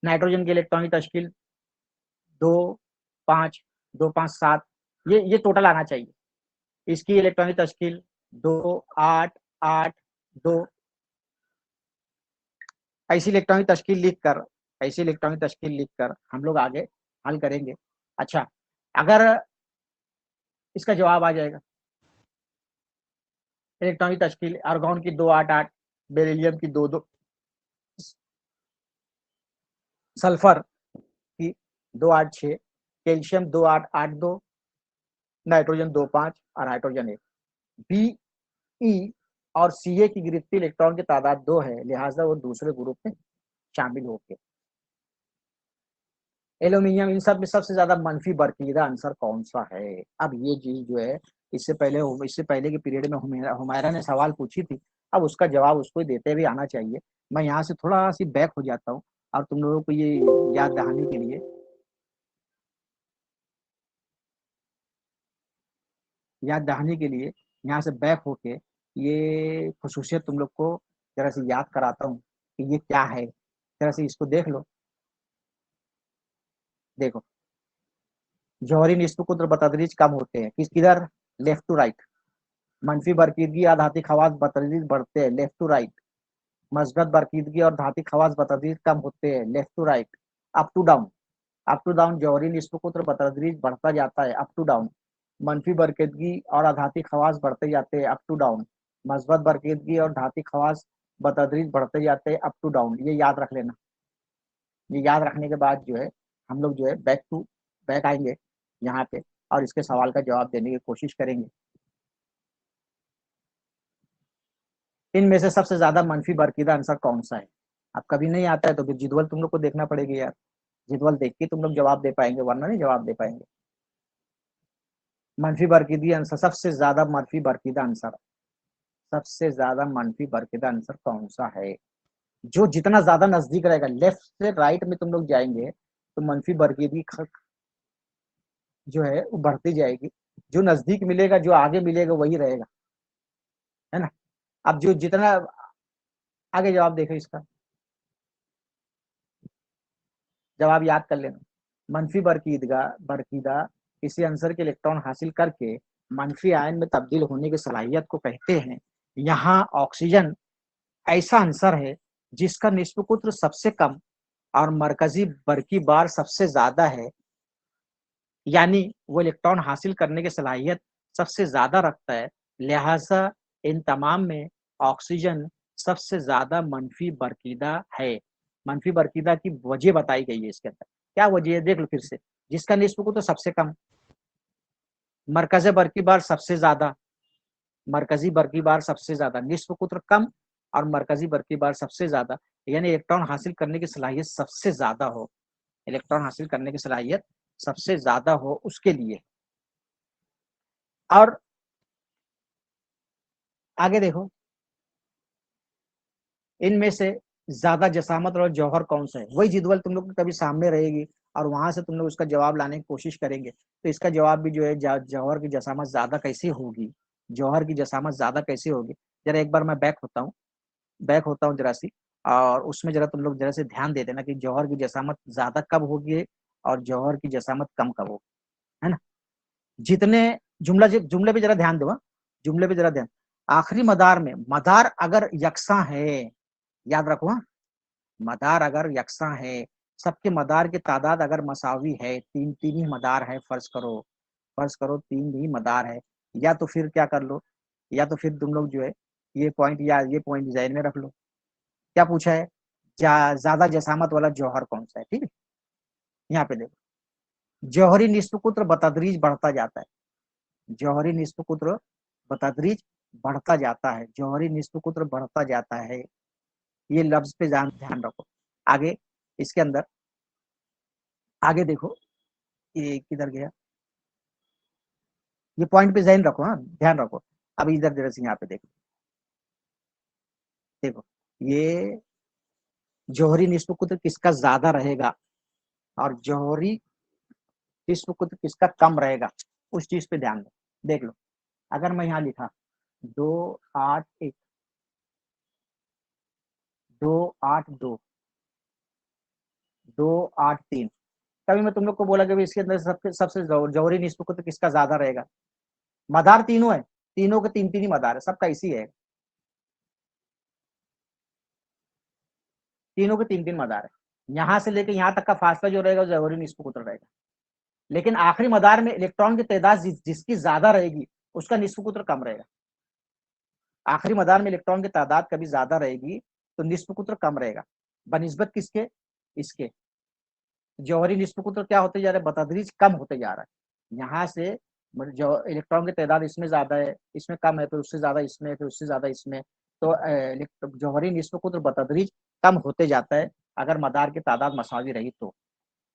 नाइट्रोजन की इलेक्ट्रॉनिक तश्कील 2 5 2 5 7। ये टोटल आना चाहिए। इसकी इलेक्ट्रॉनिक तश्कील 2 8 8 2। ऐसी इलेक्ट्रॉनिक तश्कील लिखकर, ऐसी इलेक्ट्रॉनिक तश्कील लिखकर हम लोग आगे हल करेंगे। अच्छा, अगर इसका जवाब आ जाएगा, इलेक्ट्रॉनिक तश्कील आर्गॉन की 2 8 8, बेरिलियम की 2 2, सल्फर की 2 8 6, कैल्शियम 2 8 8 2, नाइट्रोजन 2 5 और हाइड्रोजन 1। बी ई और सी ए की गिरफ्ती इलेक्ट्रॉन की तादाद 2 है, लिहाजा वो दूसरे ग्रुप में शामिल होंगे। एल्यूमिनियम, इन सब में सबसे ज्यादा मंफी बरकीदा आंसर कौन सा है। अब ये चीज जो है इससे पहले के पीरियड में हुमैरा ने सवाल पूछी थी। अब उसका जवाब उसको देते हुए आना चाहिए। मैं यहाँ से थोड़ा सी बैक हो जाता हूँ और तुम लोगों को ये याद दहानी के लिए, यहाँ से बैक होके ये खसूसियत तुम लोग को जरा से याद कराता हूँ कि ये क्या है। जरा से इसको देख लो। देखो, जौहरी निस्ब कुद्र बतदरीज कम होते हैं, किधर, लेफ्ट टू राइट। मनफी बरकीदगी या धाती खवास बतदरीज बढ़ते हैं, लेफ्ट टू राइट। मस्बत बरकीदगी और धाती खवास बतदरीज कम होते हैं, left to right. Up to down, up to down जौहरी निस्ब कुद्र बतदरीज बढ़ता जाता है, अप टू डाउन। मनफी बरकीदगी और आघाती खवास बढ़ते जाते हैं अप टू डाउन, मस्बत बरकीदगी और घाती खवास बतदरीज बढ़ते जाते हैं अप टू डाउन। ये याद रख लेना। ये याद रखने के बाद जो है हम लोग जो है बैक आएंगे यहाँ पे और इसके सवाल का जवाब देने की कोशिश करेंगे। इनमें से सबसे ज्यादा मनफी बरकीदा आंसर कौन सा है? अब कभी नहीं आता है तो फिर जिदवल तुम लोग को देखना पड़ेगी यार, जिदवल देख के तुम लोग जवाब दे पाएंगे, वरना नहीं जवाब दे पाएंगे। मनफी बरकीदी आंसर, सबसे ज्यादा मनफी बरकीदा आंसर, सबसे ज्यादा मनफी बरकीदा आंसर कौन सा है? जो जितना ज्यादा नजदीक रहेगा, लेफ्ट से राइट में तुम लोग जाएंगे तो मनफी बरकीदी जो है वो बढ़ती जाएगी। जो नजदीक मिलेगा, जो आगे मिलेगा वही रहेगा, है ना। अब जो जितना आगे जवाब देखो इसका, जवाब याद कर लेना। मनफी बरकीदा किसी आंसर के इलेक्ट्रॉन हासिल करके मनफी आयन में तब्दील होने की सलाहियत को कहते हैं। यहाँ ऑक्सीजन ऐसा आंसर है जिसका निस्बकुत्र सबसे कम और मरकजी बरकी बार सबसे ज्यादा है, यानी वो इलेक्ट्रॉन हासिल करने की सलाहियत सबसे ज्यादा रखता है। लिहाजा इन तमाम में ऑक्सीजन सबसे ज्यादा मनफी बरकीदा है। मनफी बरकीदा की वजह बताई गई है इसके अंदर। क्या वजह है देख लो फिर से। जिसका निस्ब तो सबसे कम, मरकज बरकी बार सबसे ज्यादा, मरकजी बरकी बार सबसे ज्यादा, निस्ब कुत्र कम और मरकजी बरकी बार सबसे ज्यादा, यानी इलेक्ट्रॉन हासिल करने की सलाहियत सबसे ज्यादा हो, इलेक्ट्रॉन हासिल करने की सलाहियत सबसे ज्यादा हो उसके लिए। और आगे देखो, इनमें से ज्यादा जसामत और जौहर कौन सा है? वही जिदवल तुम लोग कभी सामने रहेगी और वहां से तुम लोग उसका जवाब लाने की कोशिश करेंगे। तो इसका जवाब भी जो है जौहर की जसामत ज्यादा कैसे होगी, जौहर की जसामत ज्यादा कैसे होगी। जरा एक बार मैं बैक होता हूँ जरा सी, और उसमें जरा तुम लोग जरा से ध्यान दे देना कि जौहर की जसामत ज्यादा कब होगी और जौहर की जसामत कम कब होगी, है ना। जितने जुमले पे जरा ध्यान दो, जुमले पे जरा ध्यान। आखिरी मदार में मदार अगर यकसा है, याद रखो, मदार अगर यकसा है, सबके मदार की तादाद अगर मसावी है, तीन तीन ही मदार है, फर्ज करो तीन ही मदार है, या तो फिर क्या कर लो, या तो फिर तुम लोग जो है ये पॉइंट या ये पॉइंट जहन में रख लो। क्या पूछा है? ज्यादा जसामत वाला जौहर कौन सा है, ठीक है। यहाँ पे देखो, जौहरी निस्बकुत्र बतदरीज बढ़ता जाता है, जौहरी निस्बकुत्र बतदरीज बढ़ता जाता है, जौहरी निस्बकुत्र बढ़ता जाता है। ये लफ्ज पे ध्यान रखो। आगे इसके अंदर आगे देखो, ये किधर गया, ये पॉइंट पे ध्यान रखो, हाँ ध्यान रखो। अब इधर जरा से यहाँ पे देखो, देखो ये जौहरी निस्बकुत्र किसका ज्यादा रहेगा और जौहरी निस्बकुत्र किसका कम रहेगा, उस चीज पे ध्यान दो। देख लो, अगर मैं यहाँ लिखा 281, 282, 283, कभी मैं तुम लोग को बोला कि इसके अंदर सबसे सबसे जौहरी निस्बकुत्र किसका ज्यादा रहेगा? मदार तीनों है, तीनों के तीन तीन ही मदार है, सबका इसी है, तीनों के तीन तीन मदार है। यहां से लेकर यहां तक का फासला जो रहेगा जौहरी निस्बकुत्र रहेगा। लेकिन आखिरी मदार में इलेक्ट्रॉन की तादाद जिसकी ज्यादा रहेगी उसका निस्बकुत्र कम रहेगा। आखिरी मदार में इलेक्ट्रॉन की तादाद कभी ज्यादा रहेगी तो निस्बकुत्र कम रहेगा, बनिस्बत किसके? इसके। जौहरी निस्बकुत्र क्या होते जा रहा है? बतदरीज कम होते जा रहा है। यहाँ से जो इलेक्ट्रॉन की तादाद इसमें ज्यादा है, इसमें कम है, फिर उससे ज्यादा इसमें, फिर उससे ज्यादा इसमें, तो जौहरी निस्बकुत्र बतदरीज कम होते जाता है अगर मदार की तादाद मसावी रही तो।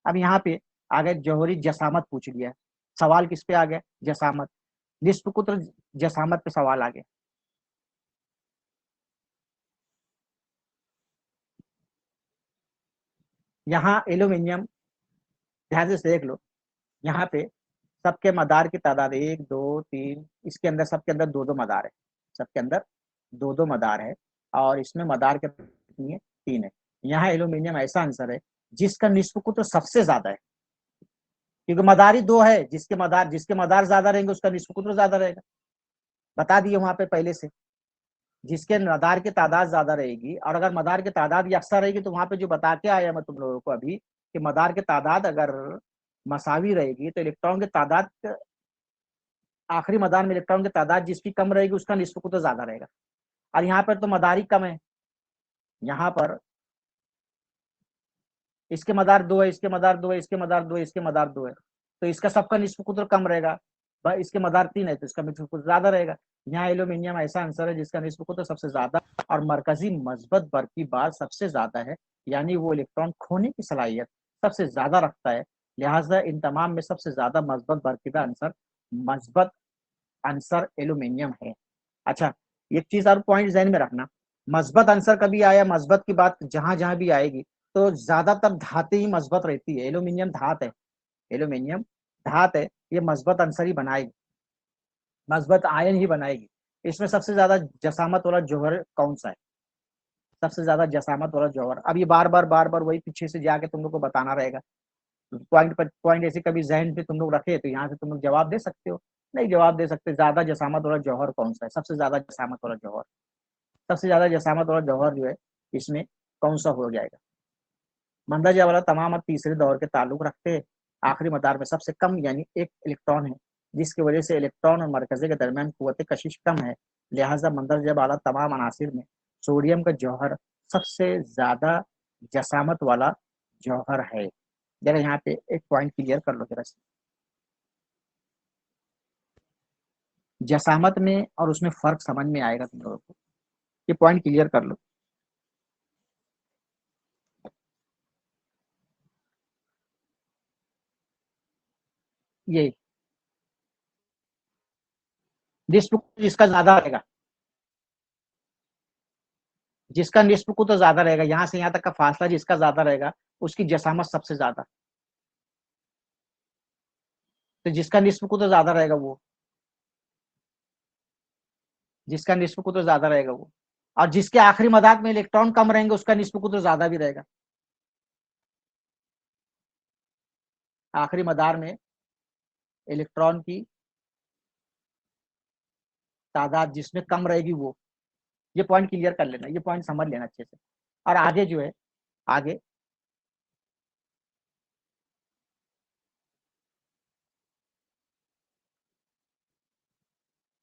अब यहाँ पे आगे जौहरी जसामत पूछ लिया, सवाल किस पे आ गया? जसामत, निस्बकुत्र जसामत पे सवाल आ गया। यहाँ एल्यूमिनियम, ध्यान से देख लो, यहाँ पे सबके मदार की तादाद 1 2 3, इसके अंदर सबके अंदर दो दो मदार है, सबके अंदर दो दो मदार है, और इसमें मदार कितनी है? 3 है। यहाँ एल्यूमिनियम ऐसा आंसर है जिसका निस्बकुत्र सबसे ज्यादा है, क्योंकि मदार ही दो है, जिसके मदार ज्यादा रहेंगे उसका निस्बकुत्र ज्यादा रहेगा। बता दिए वहां पे पहले से, जिसके मदार की तादाद ज्यादा रहेगी, और अगर मदार की तादाद यकसा रहेगी तो वहां पे जो बता के आया मैं तुम लोगों को अभी कि मदार की तादाद अगर मसावी रहेगी तो इलेक्ट्रॉन की तादाद आखिरी मदार में इलेक्ट्रॉन की तादाद जिसकी कम रहेगी उसका निस्ब कुतुब ज्यादा रहेगा। और यहाँ पर तो मदार ही कम है, यहाँ पर इसके मदार 2 है, इसके मदार 2 है, इसके मदार 2 है, इसके मदार 2 है, तो इसका सबका निस्ब कुतुब कम रहेगा। इसके मदार 3 है तो इसका निस्ब कुतुब ज्यादा रहेगा। यहाँ एल्यूमिनियम ऐसा आंसर है जिसका निस्ब कुतुब सबसे ज्यादा और मरकजी मस्बत बर की बात सबसे ज्यादा है, यानी वो इलेक्ट्रॉन खोने की सलाहियत सबसे ज्यादा रखता है। लिहाजा इन तमाम में सबसे ज्यादा मस्बत बरकीदा आंसर मस्बत आंसर एल्यूमिनियम है। अच्छा, एक चीज और पॉइंट जहन में रखना, मस्बत आंसर कभी आया, मस्बत की बात जहां जहां भी आएगी तो ज्यादातर धातें ही मस्बत रहती है। एल्यूमिनियम धात है, एल्यूमिनियम धात है, ये मस्बत आंसर ही बनाएगी, मस्बत आयन ही बनाएगी। इसमें सबसे ज्यादा जसामत वाला जौहर कौन सा है? सबसे ज्यादा जसामत वाला जौहर। अब ये बार बार वही पीछे से जाके तुम लोग को बताना रहेगा। पॉइंट पर पॉइंट ऐसे कभी जहन पे तुम लोग रखे तो यहाँ से तुम लोग जवाब दे सकते हो, नहीं जवाब दे सकते। ज्यादा जसामत वाला जौहर कौन सा है? सबसे ज्यादा जसामत वाला जौहर, सबसे ज्यादा जसामत वाला जौहर जो है इसमें कौन सा हो जाएगा? मंदरजा वाला तमाम तीसरे दौर के ताल्लुक रखते हैं। आखिरी मदार में सबसे कम यानी एक इलेक्ट्रॉन है, जिसकी वजह से इलेक्ट्रॉन और मरकजे के दरमियान कुव्वत कशिश कम है। लिहाजा मंदरजा वाला तमाम अनासिर में सोडियम का जौहर सबसे ज्यादा जसामत वाला जौहर है। जरा यहाँ पे एक पॉइंट क्लियर कर लो जरा, जसामत में और उसमें फर्क समझ में आएगा तुम लोगों को, ये पॉइंट क्लियर कर लो। ये निस्ब जिसका ज्यादा रहेगा, जिसका निस्ब को तो ज्यादा रहेगा, यहाँ से यहाँ तक का फासला जिसका ज्यादा रहेगा उसकी जसामत सबसे ज्यादा। तो जिसका निस्ब को तो ज्यादा रहेगा वो, जिसका निस्ब को तो ज्यादा रहेगा वो, और जिसके आखिरी मदाद में इलेक्ट्रॉन कम रहेंगे उसका निस्ब को तो ज्यादा भी रहेगा। आखिरी मदार में इलेक्ट्रॉन की तादाद जिसमें कम रहेगी वो, ये पॉइंट क्लियर कर लेना, ये पॉइंट समझ लेना अच्छे से। और आगे जो है, आगे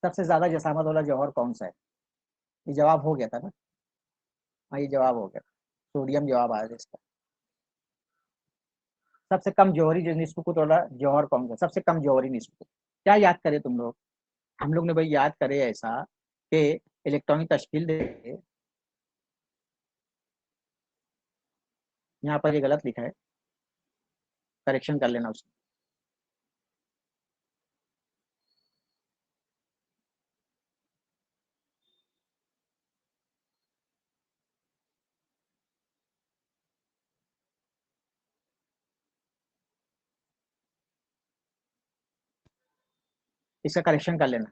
सबसे ज्यादा जसामत वाला जौहर कौन सा है? ये जवाब हो गया था ना? हाँ, ये जवाब हो गया, सोडियम जवाब आया इसका। सबसे कम जौहरी जो निस्ब कुत वाला जौहर कौन सा? सबसे कम जौहरी निस्ब कुत। क्या याद करे तुम लोग? हम लोग ने भाई याद करे ऐसा कि इलेक्ट्रॉनिक तश्कील दे, यहाँ पर ये गलत लिखा है, करेक्शन कर लेना उसको। इसका करेक्शन कर लेना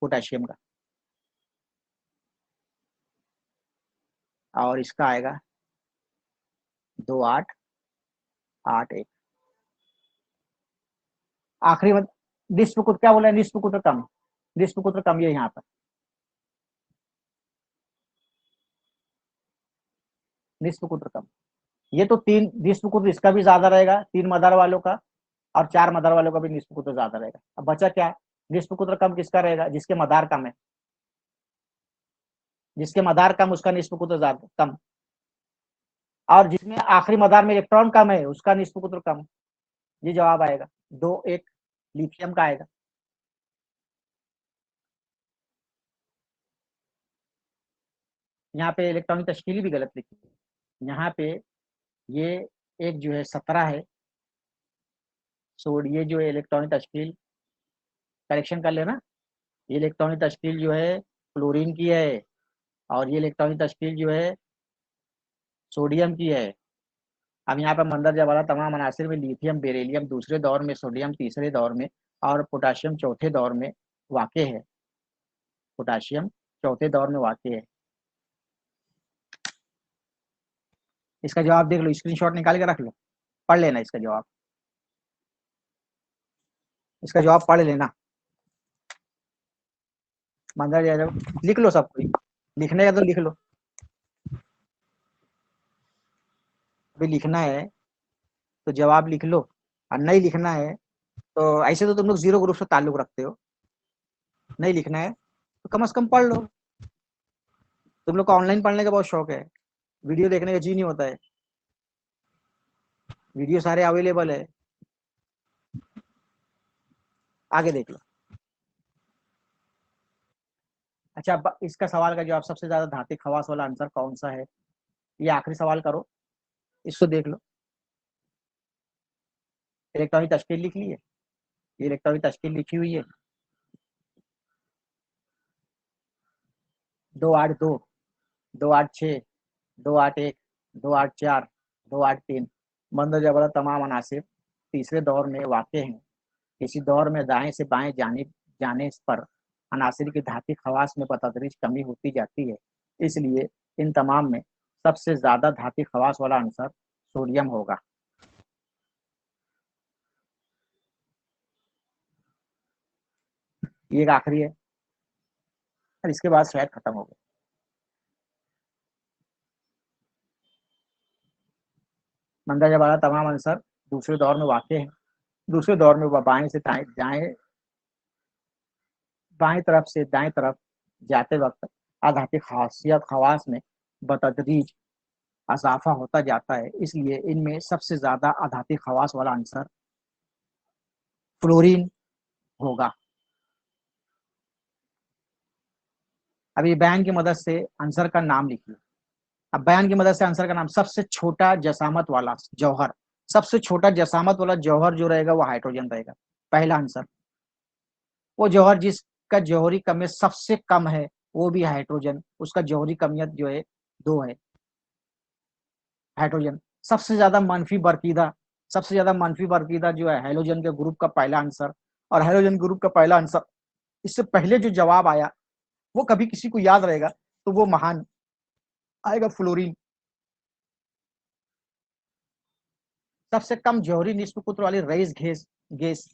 पोटाशियम का, और इसका आएगा 2881। आखिरी में निस्ब कुत क्या बोला है? निस्ब कुत कम, निस्ब कुत कम ये यहाँ पर निस्ब कुत कम। ये तो तीन निस्ब कुत इसका भी ज्यादा रहेगा, 3 मदार वालों का, और 4 मदार वालों का भी निस्ब कुत ज्यादा रहेगा। अब बचा क्या? निस्ब कुत कम किसका रहेगा? जिसके मदार कम है, जिसके मदार कम उसका निस्ब कुत ज्यादा कम, और जिसमें आखिरी मदार में इलेक्ट्रॉन कम है उसका निस्ब कुत कम। ये जवाब आएगा 2-1 लिथियम का आएगा। यहाँ पे इलेक्ट्रॉनिक तश्कील भी गलत लिखी है, यहाँ पे ये एक जो है 17 है, ये जो है इलेक्ट्रॉनिक तश्कील करेक्शन कर लेना, ये इलेक्ट्रॉनिक तश्कील जो है क्लोरीन की है, और ये इलेक्ट्रॉनिक तश्कील जो है सोडियम की है। अब यहाँ पर मंदरजा वाला तमाम अनासिर में लिथियम बेरिलियम दूसरे दौर में, सोडियम तीसरे दौर में, और पोटाशियम चौथे दौर में वाक़ है। पोटाशियम चौथे दौर में वाक़ है। इसका जवाब देख लो, स्क्रीनशॉट निकाल के रख लो, पढ़ लेना इसका जवाब, इसका जवाब पढ़ लेना। मंदरजा लिख लो, सब कोई लिखने का तो लिख लो, अभी लिखना है तो जवाब लिख लो, और नहीं लिखना है तो ऐसे तो तुम लोग जीरो ग्रुप से ताल्लुक रखते हो, नहीं लिखना है तो कम से कम पढ़ लो। तुम लोग को ऑनलाइन पढ़ने का बहुत शौक है, वीडियो देखने का जी नहीं होता है, वीडियो सारे अवेलेबल है, आगे देख लो। अच्छा, अब इसका सवाल का जवाब, सबसे ज्यादा धात्विक खवास वाला आंसर कौन सा है, ये आखिरी सवाल करो, इसको देख लो। इलेक्ट्रॉनिक तश्कील लिख ली है, ये इलेक्ट्रॉनिक तश्कील लिखी हुई है, 282, 286, 281, 284, 283। मंदोजबरा तमाम अनासिर तीसरे दौर में वाक़ हैं। इसी दौर में दाएं से बाएं जानिब जाने पर अनासिर की धात्विक खवास में बतदरीज कमी होती जाती है। इसलिए इन तमाम में सबसे ज्यादा धात्विक खवास वाला आंसर सोडियम होगा। ये एक आखिरी है और इसके बाद शायद खत्म हो गया। मंदरजा वाला तमाम आंसर दूसरे दौर में वाक़ है। दूसरे दौर में वह बाएं से जाएं बाएं तरफ से दाएं तरफ जाते वक्त आधातिक खासियत खवास में बतदरीज अजाफा होता जाता है। इसलिए इनमें सबसे ज्यादा आधातिक खवास वाला आंसर फ्लोरीन होगा। अब ये बयान की मदद से आंसर का नाम लिखिए। अब बयान की मदद से आंसर का नाम, सबसे छोटा जसामत वाला जौहर, सबसे छोटा जसामत वाला जौहर जो रहेगा वो हाइड्रोजन रहेगा। पहला आंसर, वो जौहर जिसका जौहरी कमियत सबसे कम है वो भी हाइड्रोजन, उसका जौहरी कमियत जो है 2 है, हाइड्रोजन। सबसे ज्यादा मनफी बरकीदा, सबसे ज्यादा मनफी बरकीदा जो है हेलोजन के ग्रुप का पहला आंसर, और हेलोजन ग्रुप का पहला आंसर, इससे पहले जो जवाब आया वो कभी किसी को याद रहेगा तो वो महान आएगा, फ्लोरीन। सबसे कम जौहरी निस्ब कुत्र वाली रईस गैस,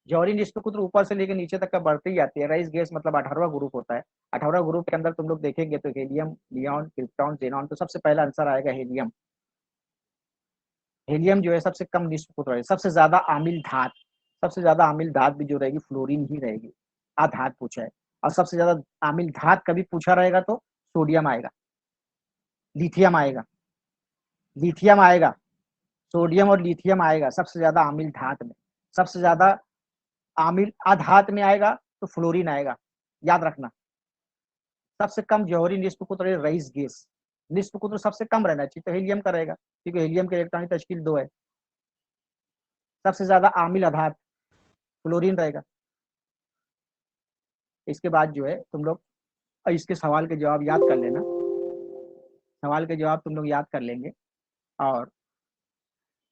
जौहरी निस्ब कुत्र ऊपर से लेकर नीचे तक का बढ़ती जाती है। रईस गैस मतलब 18वां ग्रुप होता है। 18वां ग्रुप के अंदर तुम लोग देखेंगे तो हीलियम, नियॉन, क्रिप्टॉन, जेनॉन, तो सबसे पहला आंसर आएगा हीलियम। हीलियम जो है सबसे कम निस्ब कुत्र है। सबसे ज्यादा आमिल धात, सबसे ज्यादा आमिल धात भी जो रहेगी फ्लोरीन ही रहेगी। आधात पूछा है, और सबसे ज्यादा आमिल धात कभी पूछा रहेगा तो सोडियम आएगा, लिथियम आएगा, लिथियम आएगा, सोडियम और लिथियम आएगा सबसे ज्यादा आमिल धात में। सबसे ज्यादा आमिल आधात में आएगा तो फ्लोरीन आएगा, याद रखना। सबसे कम जौहरी निस्ब कुत्र रईस गैस, निस्ब कुत्र सबसे कम रहना चाहिए तो हीलियम का रहेगा, क्योंकि हीलियम के इलेक्ट्रॉनिक तश्कील 2 है। सबसे ज्यादा आमिल आधात फ्लोरीन रहेगा। इसके बाद जो है तुम लोग इसके सवाल के जवाब याद कर लेना, सवाल के जवाब तुम लोग याद कर लेंगे, और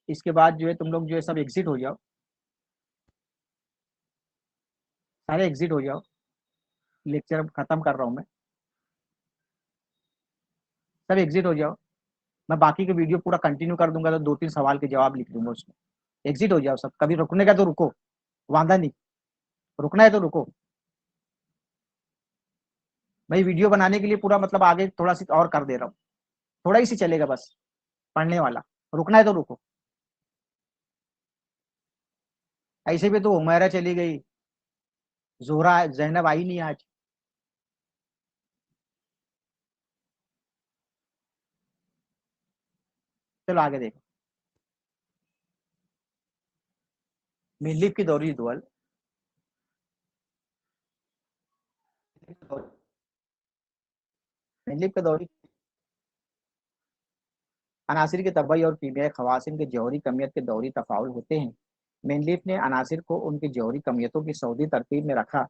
इसके बाद जो है तुम लोग जो है सब एग्जिट हो जाओ, सारे एग्जिट हो जाओ। लेक्चर खत्म कर रहा हूँ मैं, सब एग्जिट हो जाओ। मैं बाकी के वीडियो पूरा कंटिन्यू कर दूंगा तो 2-3 सवाल के जवाब लिख दूंगा उसमें। एग्जिट हो जाओ सब, कभी रुकने का तो रुको, वादा नहीं, रुकना है तो रुको। मैं वीडियो बनाने के लिए पूरा मतलब आगे थोड़ा सी और कर दे रहा हूँ, थोड़ा ही सी चलेगा बस पढ़ने वाला, रुकना है तो रुको। ऐसे भी तो हुमैरा चली गई, जोहरा जैनब आई नहीं आज। चलो आगे देखो। मिल्लिफ की दौरी दुअल, मिल्लिफ की दौरी अनासिर के तबई और कीमियाई खवासिन के जौहरी कमियत के दौरी तफाउल होते हैं। मेनलिफ ने अनासिर को उनकी जौहरी कमियतों की सऊदी तरतीब में रखा।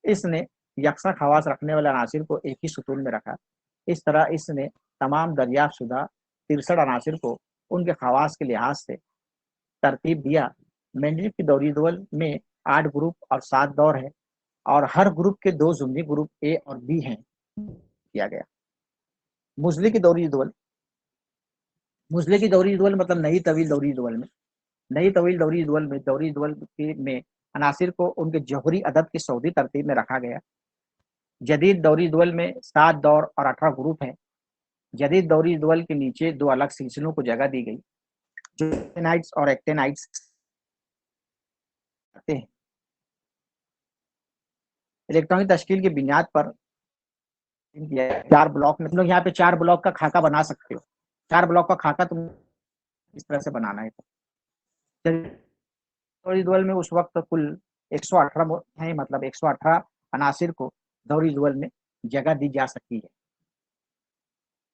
इसने यकसा खवास रखने वाले अनासिर को एक ही सुतून में रखा। इस तरह इसने तमाम दरियाफ्त शुदा 63 अनासिर को उनके खवास के लिहाज से तरतीब दिया। मेंडलीफ की दौरी दुअल में 8 ग्रुप और 7 दौर है, और हर ग्रुप के 2 जुमनी ग्रुप ए और बी हैं किया गया। मुजले की दौरी दुअल, मुजले की दौरी दुअल मतलब नई तवील दौरी दुअल में, नई तवील दौरी दुअल में अनासिर को उनके जौहरी अदद की सऊदी तरतीब में रखा गया। जदीद दौरी दुअल में 7 दौर और 18 ग्रुप हैं। जदीद दौरी दुअल के नीचे 2 अलग सिलसिलों को जगह दी गई, जो एक्टेनाइट्स और एक्टेनाइट्स हैं। इलेक्ट्रॉनिक तश्कील की बुनियाद पर 4 ब्लॉक में तुम लोग यहाँ पे 4 ब्लॉक का खाका बना सकते हो। 4 ब्लॉक का खाका तुम इस तरह से बनाना है। दौरी दुअल में उस वक्त कुल 118 है, मतलब 118 अनासिर को दौरी दुअल में जगह दी जा सकती है।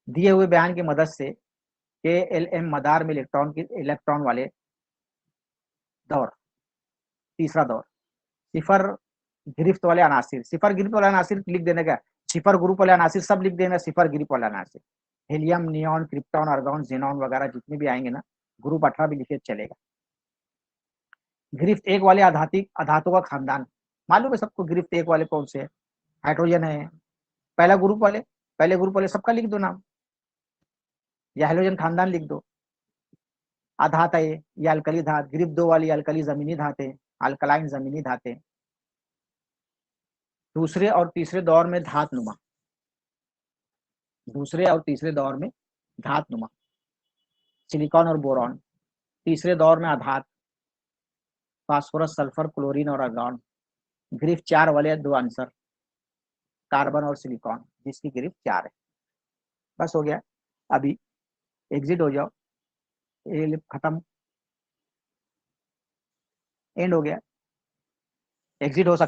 दिए हुए बयान की मदद से KLM मदार में इलेक्ट्रॉन वाले दौर, तीसरा दौर, सिफर गिरफ्त वाले अनासिर, सिफर गिरफ्त वाले अनासिर लिख देने का, सिफर ग्रुप वाले अनासिर सब लिख देना, सिफर गिरफ्त वाले अनासिर, helium, neon, krypton, argon, xenon वगैरह जितने भी आएंगे ना, ग्रुप 18 भी लिखे चलेगा। गिरफ्त एक वाले अधातों का खानदान, मालूम है सबको गिरफ्त एक वाले कौन से है? हाइड्रोजन है। पहले ग्रुप वाले सबका लिख दो नाम, या हाइड्रोजन खानदान लिख दो। अधात है ये अल्कली धात, गिरफ्त 2 वाली अल्कली जमीनी धातें, अल्कलाइन जमीनी धातें। दूसरे और तीसरे दौर में धात नुमा, दूसरे और तीसरे दौर में धात नुमा, सिलिकॉन और बोरॉन। तीसरे दौर में अधात, फास्फोरस, सल्फर, क्लोरीन और आर्गॉन। गिरफ्त 4 वाले 2 आंसर, कार्बन और सिलिकॉन, जिसकी गिरफ्त 4 है। बस हो गया, अभी एग्जिट हो जाओ, ये खत्म, एंड हो गया, एग्जिट हो सकता